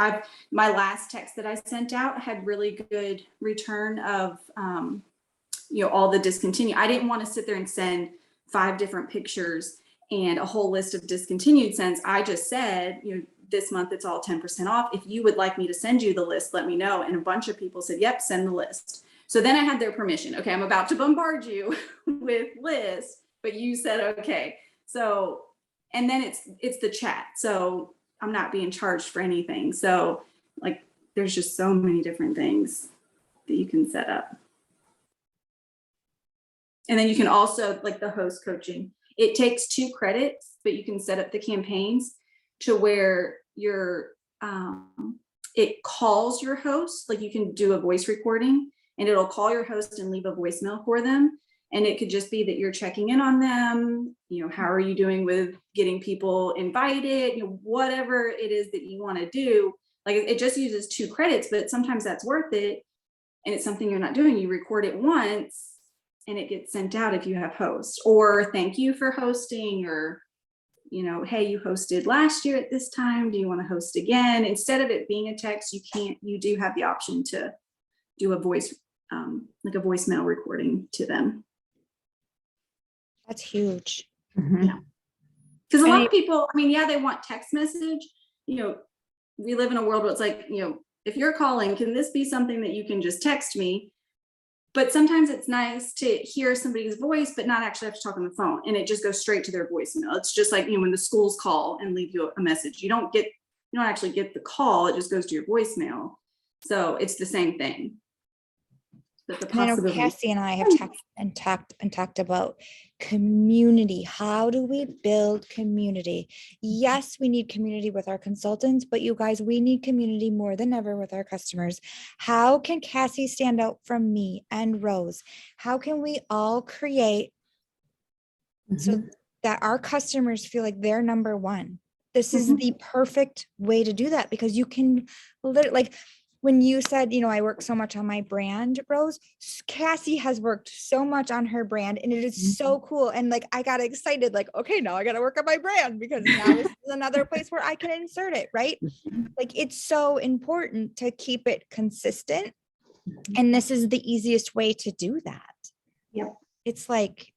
My last text that I sent out had really good return of, all the discontinued. I didn't want to sit there and send 5 different pictures and a whole list of discontinued scents. I just said, this month it's all 10% off. If you would like me to send you the list, let me know. And a bunch of people said, yep, send the list. So then I had their permission. Okay, I'm about to bombard you with lists, but you said, okay. So, and then it's the chat. So I'm not being charged for anything. So there's just so many different things that you can set up. And then you can also, the host coaching, it takes 2 credits, but you can set up the campaigns to where it calls your host. You can do a voice recording and it'll call your host and leave a voicemail for them. And it could just be that you're checking in on them. How are you doing with getting people invited? Whatever it is that you want to do. Like, it just uses 2 credits, but sometimes that's worth it. And it's something you're not doing. You record it once and it gets sent out if you have hosts, or thank you for hosting, or, hey, you hosted last year at this time. Do you want to host again? Instead of it being a text, you do have the option to do a voice, like a voicemail recording to them. That's huge. Yeah. Because a lot of people, they want text message. We live in a world where it's like, if you're calling, can this be something that you can just text me? But sometimes it's nice to hear somebody's voice, but not actually have to talk on the phone. And it just goes straight to their voicemail. It's just like, when the schools call and leave you a message, you don't actually get the call. It just goes to your voicemail. So it's the same thing. But the possibility. I know Cassie and I have talked about community. How do we build community? Yes, we need community with our consultants, but you guys, we need community more than ever with our customers. How can Cassie stand out from me and Rose? How can we all create so that our customers feel like they're number one? This is the perfect way to do that, because you can literally, like, when you said, I work so much on my brand, Rose, Cassie has worked so much on her brand, and it is so cool. And like, I got excited, like, okay, now I got to work on my brand, because now this is another place where I can insert it, right? Like, it's so important to keep it consistent. And this is the easiest way to do that. Yep. It's like,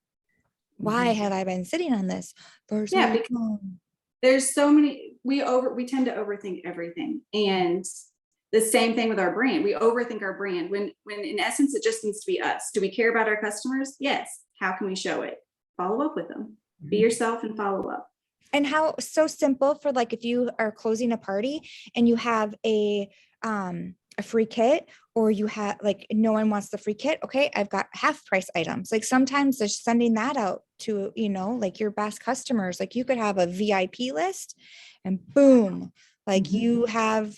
why have I been sitting on this for so long? There's so many, we tend to overthink everything. And the same thing with our brand. We overthink our brand when in essence, it just needs to be us. Do we care about our customers? Yes. How can we show it? Follow up with them. Be yourself and follow up. And how so simple for, like, if you are closing a party and you have a free kit, or you have, like, no one wants the free kit. Okay, I've got half price items. Like, sometimes just sending that out to, like, your best customers. Like, you could have a VIP list and boom, like you have,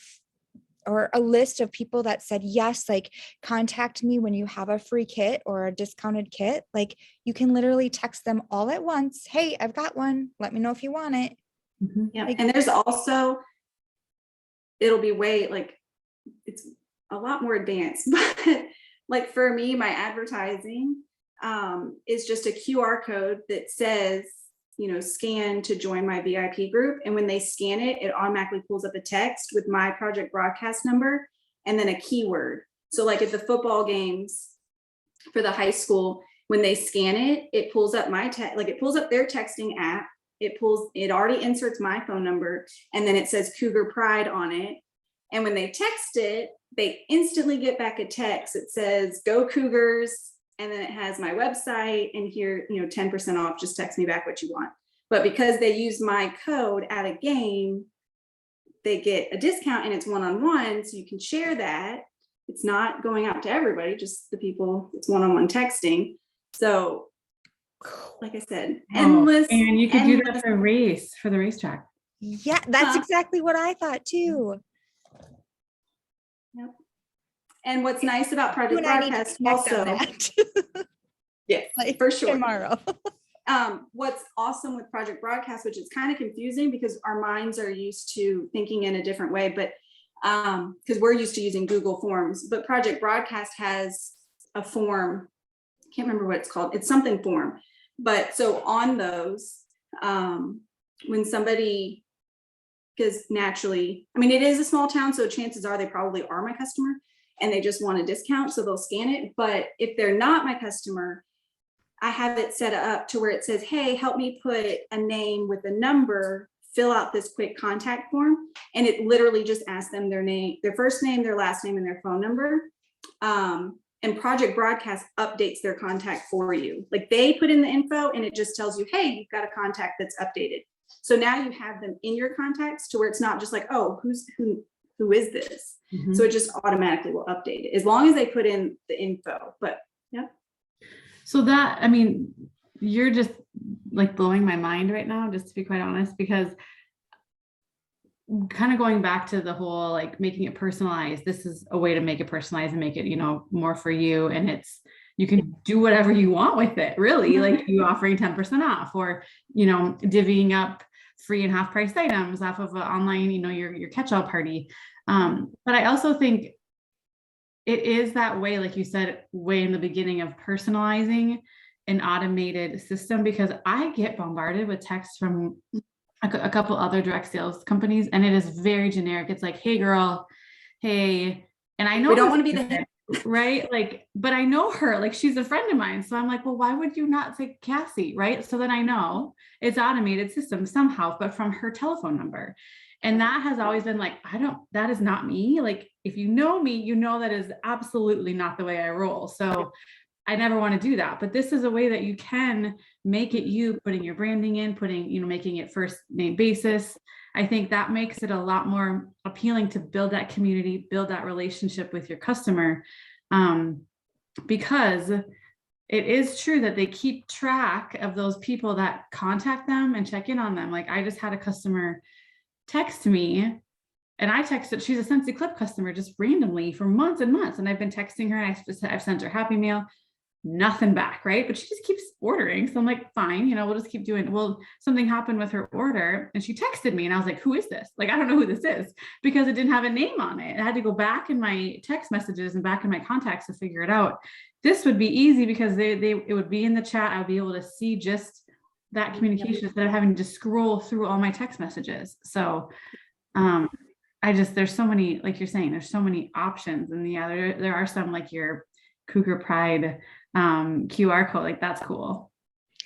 or a list of people that said, yes, like, contact me when you have a free kit or a discounted kit. Like, you can literally text them all at once. Hey, I've got one. Let me know if you want it. Yeah. Like, and there's also, it'll be it's a lot more advanced, but like, for me, my advertising is just a QR code that says, scan to join my VIP group. And when they scan it, it automatically pulls up a text with my project broadcast number and then a keyword. So like at the football games for the high school, when they scan it, it pulls up my it pulls up their texting app. It already inserts my phone number, and then it says Cougar Pride on it. And when they text it, they instantly get back a text. It says, go Cougars. And then it has my website, and here, 10% off, just text me back what you want. But because they use my code at a game, they get a discount, and it's one-on-one. So you can share that. It's not going out to everybody, just the people. It's one-on-one texting. So like I said, endless. And you could do that for the racetrack. Yeah, that's exactly what I thought too. Yep. And what's nice about Project Broadcast also, yes, like, for sure. Tomorrow. What's awesome with Project Broadcast, which is kind of confusing because our minds are used to thinking in a different way, but because we're used to using Google Forms, but Project Broadcast has a form. I can't remember what it's called. It's something form. But so on those, when somebody, because naturally, it is a small town, so chances are they probably are my customer, and they just want a discount, so they'll scan it. But if they're not my customer, I have it set up to where it says, hey, help me put a name with a number, fill out this quick contact form. And it literally just asks them their name, their first name, their last name, and their phone number. And Project Broadcast updates their contact for you. Like, they put in the info and it just tells you, hey, you've got a contact that's updated. So now you have them in your contacts to where it's not just like, oh, who is this? So it just automatically will update it as long as they put in the info. But yeah. So that, you're just like blowing my mind right now, just to be quite honest, because kind of going back to the whole, like, making it personalized, this is a way to make it personalized and make it, more for you. And it's you can do whatever you want with it, really. Like you offering 10% off, or, divvying up free and half price items off of an online, your catch-all party. But I also think it is that way, like you said, way in the beginning, of personalizing an automated system, because I get bombarded with texts from a couple other direct sales companies, and it is very generic. It's like, hey girl, hey, and I know We don't want to be the right? Like, but I know her, like she's a friend of mine. So I'm like, well, why would you not say Cassie? Right. So then I know it's automated system somehow, but from her telephone number. And that has always been like, that is not me. Like, if you know me, that is absolutely not the way I roll. So I never want to do that. But this is a way that you can make it you, putting your branding in, making it first name basis. I think that makes it a lot more appealing to build that community, build that relationship with your customer, because it is true that they keep track of those people that contact them and check in on them. Like, I just had a customer text me, and I texted, she's a Scentsy Clip customer, just randomly for months and months. And I've been texting her, and I've sent her Happy Mail. Nothing back, right? But she just keeps ordering. So I'm like, fine, we'll just keep doing it. Well, something happened with her order, and she texted me, and I was like, who is this? Like, I don't know who this is, because it didn't have a name on it. I had to go back in my text messages and back in my contacts to figure it out. This would be easy, because it would be in the chat. I would be able to see just that communication instead of having to scroll through all my text messages. So there's so many, like you're saying, there's so many options. And yeah, there are some, like your Cougar Pride QR code, like that's cool.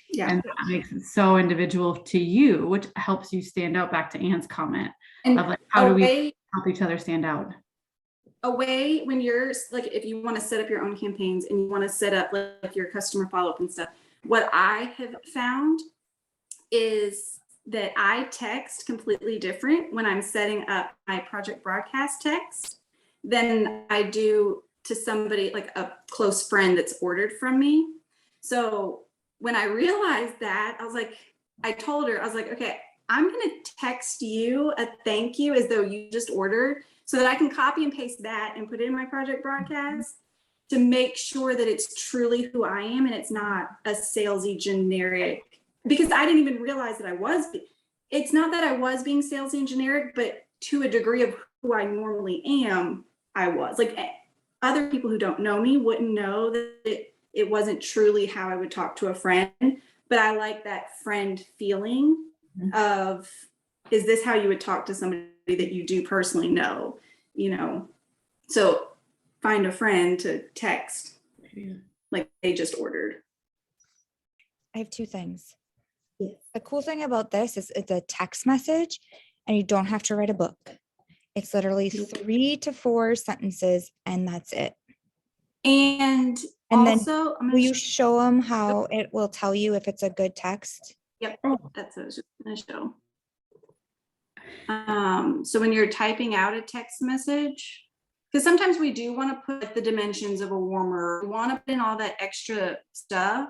Yeah. And that makes it so individual to you, which helps you stand out, back to Anne's comment And of like, how do we help each other stand out? A way, when you're like, if you want to set up your own campaigns and you want to set up like your customer follow-up and stuff, what I have found is that I text completely different when I'm setting up my project broadcast text than I do to somebody like a close friend that's ordered from me. So when I realized that, I was like, I told her, I was like, okay, I'm going to text you a thank you as though you just ordered, so that I can copy and paste that and put it in my project broadcast to make sure that it's truly who I am and it's not a salesy generic, because I didn't even realize that it's not that I was being salesy and generic, but to a degree of who I normally am, I was. Like, other people who don't know me wouldn't know that it wasn't truly how I would talk to a friend, but I like that friend feeling of, is this how you would talk to somebody that you do personally know, so find a friend to text like they just ordered. I have two things. Yes. The cool thing about this is it's a text message, and you don't have to write a book. It's literally 3 to 4 sentences, and that's it. And also, then will you show them how it will tell you if it's a good text? Yep, that's what I was just going to show. So when you're typing out a text message, because sometimes we do want to put the dimensions of a warmer, we want to put in all that extra stuff.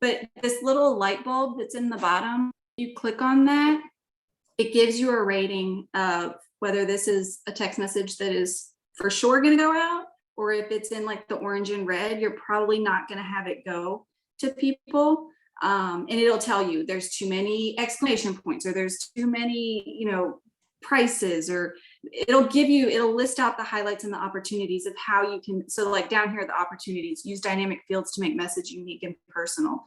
But this little light bulb that's in the bottom, you click on that, it gives you a rating of whether this is a text message that is for sure going to go out, or if it's in like the orange and red, you're probably not going to have it go to people. And it'll tell you there's too many exclamation points, or there's too many, prices, or it'll list out the highlights and the opportunities of how you can. So like down here, the opportunities, use dynamic fields to make message unique and personal.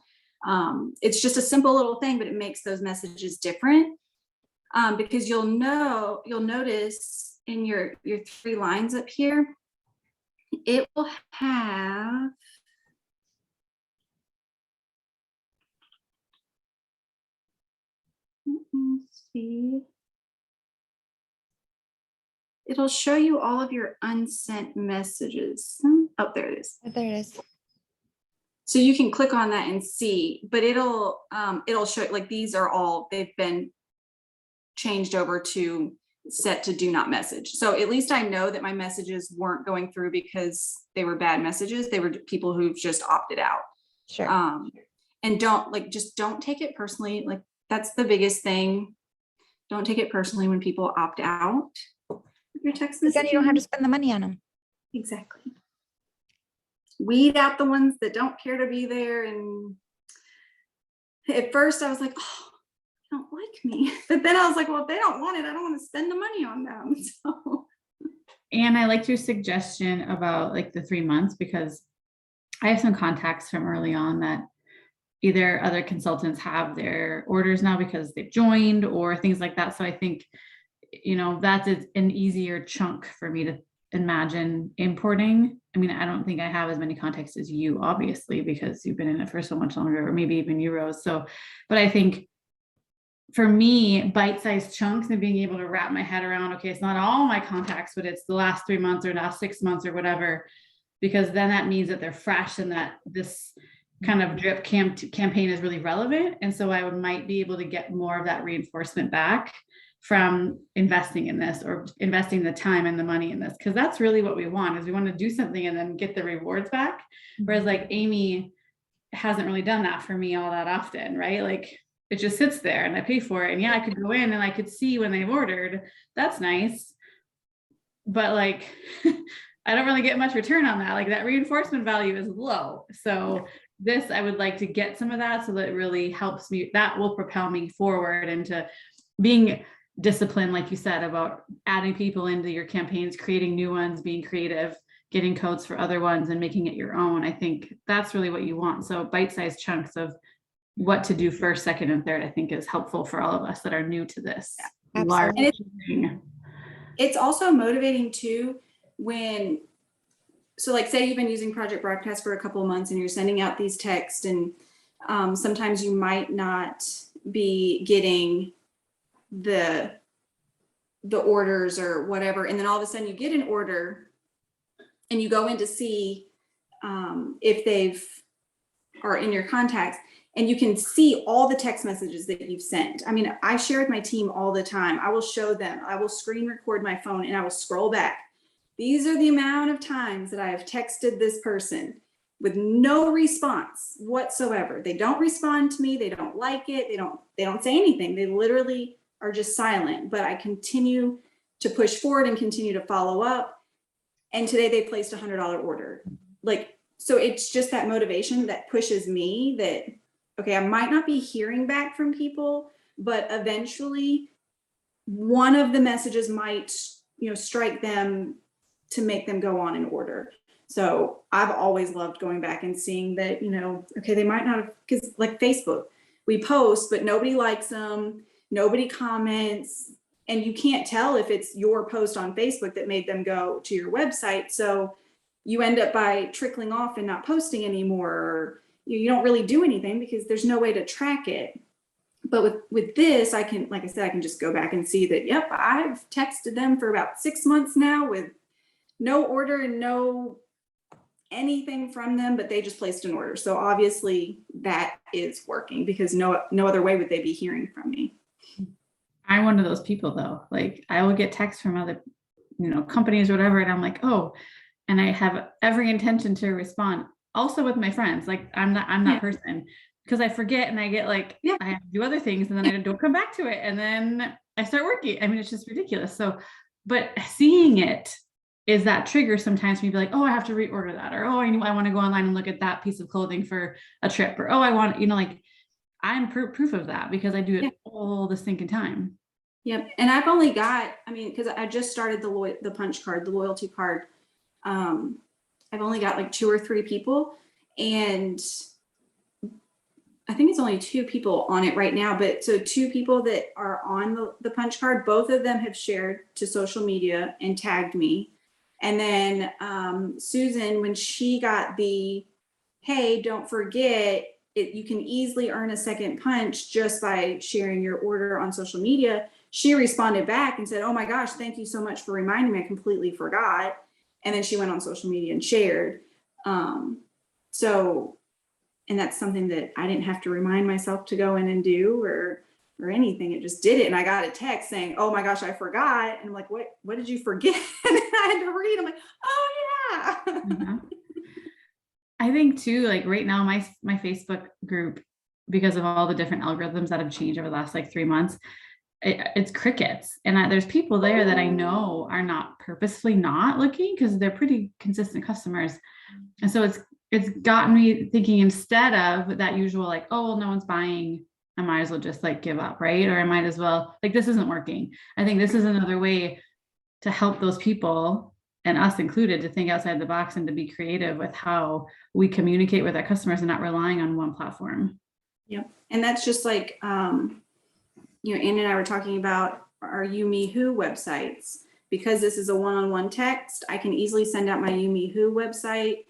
It's just a simple little thing, but it makes those messages different. Because you'll notice in your 3 lines up here, it will have, let me see, it'll show you all of your unsent messages. Oh, there it is. There it is. So you can click on that and see, but it'll show, like, they've been changed over to set to do not message. So at least I know that my messages weren't going through because they were bad messages. They were people who just opted out. Sure. And don't take it personally. Like, that's the biggest thing. Don't take it personally when people opt out of your text message. Then you don't have to spend the money on them. Exactly. weed out the ones that don't care to be there. And at first I was like, oh, they don't like me. But then I was like, well, if they don't want it, I don't want to spend the money on them. So. And I liked your suggestion about like the 3 months, because I have some contacts from early on that either other consultants have their orders now because they've joined or things like that. So I think, that's an easier chunk for me to imagine importing. I mean, I don't think I have as many contacts as you, obviously, because you've been in it for so much longer, or maybe even you, Rose. So, but I think for me, bite-sized chunks and being able to wrap my head around, okay, it's not all my contacts, but it's the last 3 months or last 6 months or whatever, because then that means that they're fresh and that this kind of drip campaign is really relevant. And so I might be able to get more of that reinforcement back from investing in this, or investing the time and the money in this, because that's really what we want, is we want to do something and then get the rewards back. Whereas like Amy hasn't really done that for me all that often, right? Like it just sits there and I pay for it. And yeah, I could go in and I could see when they've ordered. That's nice. But like, I don't really get much return on that. Like that reinforcement value is low. So this, I would like to get some of that so that it really helps me. That will propel me forward into being disciplined, like you said, about adding people into your campaigns, creating new ones, being creative, getting codes for other ones and making it your own. I think that's really what you want. So bite-sized chunks of what to do first, second, and third, I think is helpful for all of us that are new to this. Absolutely. It's also motivating too when, so like say you've been using Project Broadcast for a couple of months and you're sending out these texts, and sometimes you might not be getting the orders or whatever, and then all of a sudden you get an order and you go in to see if they've are in your contacts, and you can see all the text messages that you've sent. I mean, I share with my team all the time. I will show them, I will screen record my phone and I will scroll back. These are the amount of times that I have texted this person with no response whatsoever. They don't respond to me. They don't like it. They don't say anything. They literally are just silent, but I continue to push forward and continue to follow up. And today they placed a $100 order. Like, so it's just that motivation that pushes me that, okay, I might not be hearing back from people, but eventually one of the messages might, strike them to make them go on and order. So I've always loved going back and seeing that, okay, they might not have, because like Facebook, we post, but nobody likes them, nobody comments, and you can't tell if it's your post on Facebook that made them go to your website. So you end up by trickling off and not posting anymore, or you don't really do anything because there's no way to track it. But with this, I can, like I said, I can just go back and see that, yep, I've texted them for about 6 months now with no order and no anything from them, but they just placed an order. So obviously that is working, because no other way would they be hearing from me. I'm one of those people though. Like I will get texts from other, companies or whatever. And I'm like, oh, and I have every intention to respond. Also with my friends, like I'm that person, because I forget and I get like, I have to do other things and then I don't come back to it. And then I start working. I mean, it's just ridiculous. So, but seeing it is that trigger sometimes for me to be like, oh, I have to reorder that. Or, oh, I want to go online and look at that piece of clothing for a trip. Or, oh, I want, like I'm proof of that because I do it all the stinking time. Yep. And I've only got, because I just started the punch card, the loyalty card. I've only got like 2 or 3 people, and I think it's only 2 people on it right now. But so 2 people that are on the punch card, both of them have shared to social media and tagged me. And then Susan, when she got the, hey, don't forget, you can easily earn a second punch just by sharing your order on social media. She responded back and said, oh my gosh, thank you so much for reminding me. I completely forgot. And then she went on social media and shared. And that's something that I didn't have to remind myself to go in and do or anything. It just did it. And I got a text saying, oh my gosh, I forgot. And I'm like, what did you forget? And I had to read. I'm like, oh yeah. Mm-hmm. I think too, like right now, my Facebook group, because of all the different algorithms that have changed over the last like 3 months, it's crickets. And there's people there that I know are not purposefully not looking because they're pretty consistent customers. And so it's gotten me thinking, instead of that usual like, oh, well, no one's buying, I might as well just like give up, right? Or I might as well, like, this isn't working. I think this is another way to help those people, and us included, to think outside the box and to be creative with how we communicate with our customers and not relying on one platform. Yep. And that's just like, you know, Ann and I were talking about our You Me Who websites. Because this is a one-on-one text, I can easily send out my You Me Who website,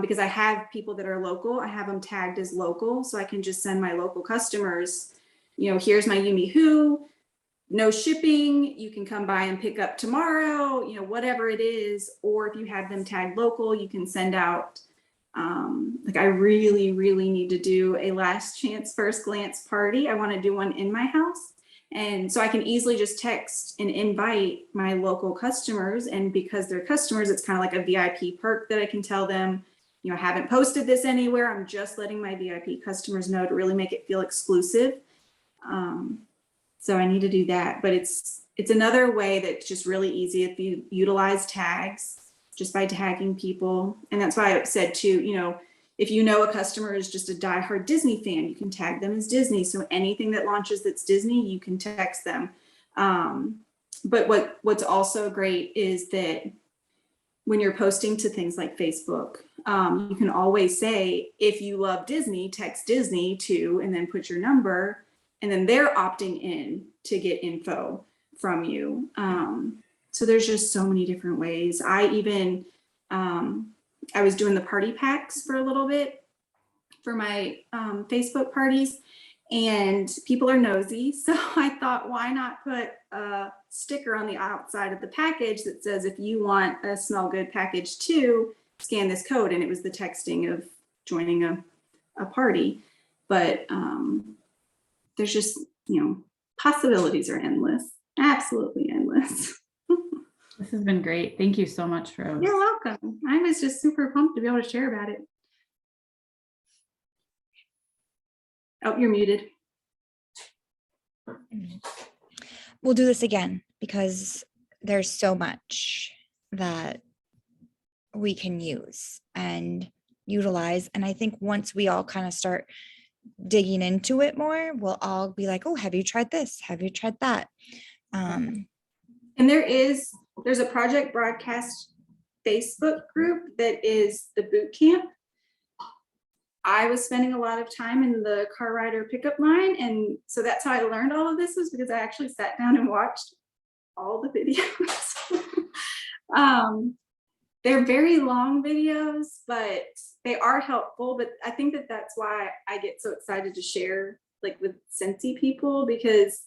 because I have people that are local. I have them tagged as local, so I can just send my local customers, you know, here's my You Me Who, no shipping, you can come by and pick up tomorrow, you know, whatever it is. Or if you have them tagged local, you can send out, like, I really, really need to do a last chance first glance party. I want to do one in my house. And so I can easily just text and invite my local customers. And because they're customers, it's kind of like a VIP perk that I can tell them, you know, I haven't posted this anywhere. I'm just letting my VIP customers know, to really make it feel exclusive. So I need to do that. But it's another way that's just really easy if you utilize tags, just by tagging people. And that's why I said too, you know, if you know a customer is just a diehard Disney fan, you can tag them as Disney. So anything that launches that's Disney, you can text them. But what's also great is that when you're posting to things like Facebook, you can always say, if you love Disney, text Disney to, and then put your number, and then they're opting in to get info from you. So there's just so many different ways. I even, I was doing the party packs for a little bit for my Facebook parties, and people are nosy. So I thought, why not put a sticker on the outside of the package that says, if you want a smell good package too, scan this code. And it was the texting of joining a party. But there's just, you know, possibilities are endless, absolutely endless. This has been great. Thank you so much, Rose. You're welcome. I was just super pumped to be able to share about it. Oh, you're muted. We'll do this again because there's so much that we can use and utilize. And I think once we all kind of start digging into it more, we'll all be like, oh, have you tried this? Have you tried that? And there's a Project Broadcast Facebook group that is the boot camp. I was spending a lot of time in the car rider pickup line. And so that's how I learned all of this, was because I actually sat down and watched all the videos. They're very long videos, but they are helpful. But I think that that's why I get so excited to share, like, with Scentsy people, because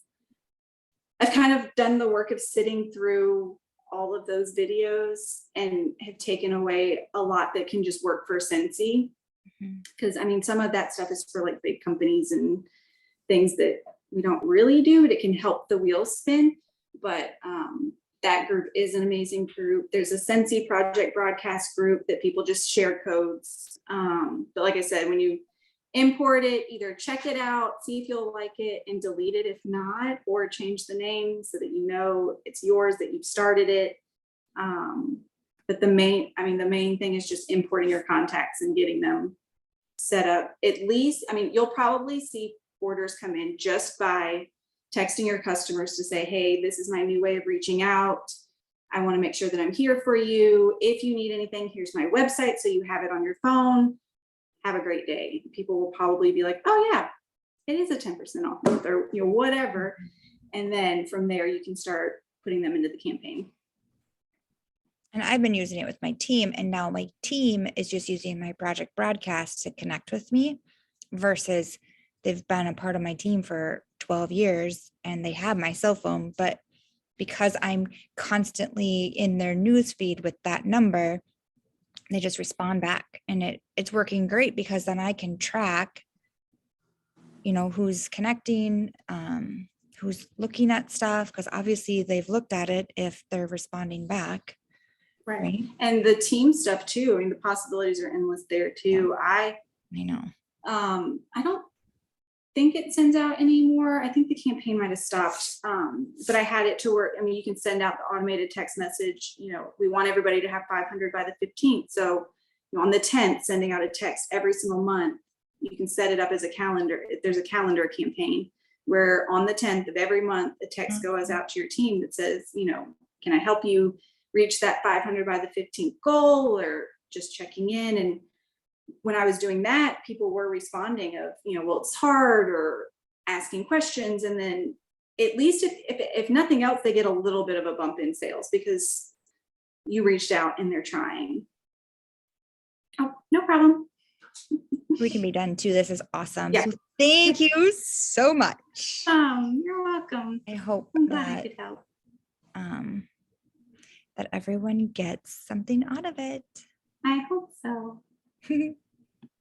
I've kind of done the work of sitting through all of those videos and have taken away a lot that can just work for Scentsy. Because I mean, some of that stuff is for like big companies and things that we don't really do, but it can help the wheels spin. But that group is an amazing group. There's a Scentsy Project Broadcast group that people just share codes. But like I said, when you import it, either check it out, see if you'll like it, and delete it if not, or change the name so that you know it's yours, that you've started it. But the main thing is just importing your contacts and getting them set up. At least, I mean, you'll probably see orders come in just by texting your customers to say, hey, this is my new way of reaching out. I want to make sure that I'm here for you. If you need anything, here's my website, so you have it on your phone. Have a great day. People will probably be like, oh yeah, it is a 10% off month, or, you know, whatever. And then from there, you can start putting them into the campaign. And I've been using it with my team, and now my team is just using my Project Broadcast to connect with me, versus they've been a part of my team for 12 years and they have my cell phone. But because I'm constantly in their news feed with that number, they just respond back, and it's working great, because then I can track, you know, who's connecting, who's looking at stuff, because obviously they've looked at it if they're responding back. Right. And the team stuff too. I mean, the possibilities are endless there too. Yeah. I know. I don't think it sends out anymore. I think the campaign might have stopped. But I had it to where, I mean, you can send out the automated text message, we want everybody to have 500 by the 15th. So on the 10th, sending out a text every single month, you can set it up as a calendar. There's a calendar campaign where on the 10th of every month, a text goes out to your team that says, can I help you reach that 500 by the 15th goal, or just checking in. And when I was doing that, people were responding of, well, it's hard, or asking questions. And then at least if nothing else, they get a little bit of a bump in sales because you reached out and they're trying. Oh, no problem. We can be done too. This is awesome. Yeah. So thank you so much. You're welcome. I hope I'm glad I that could help. that everyone gets something out of it. I hope so.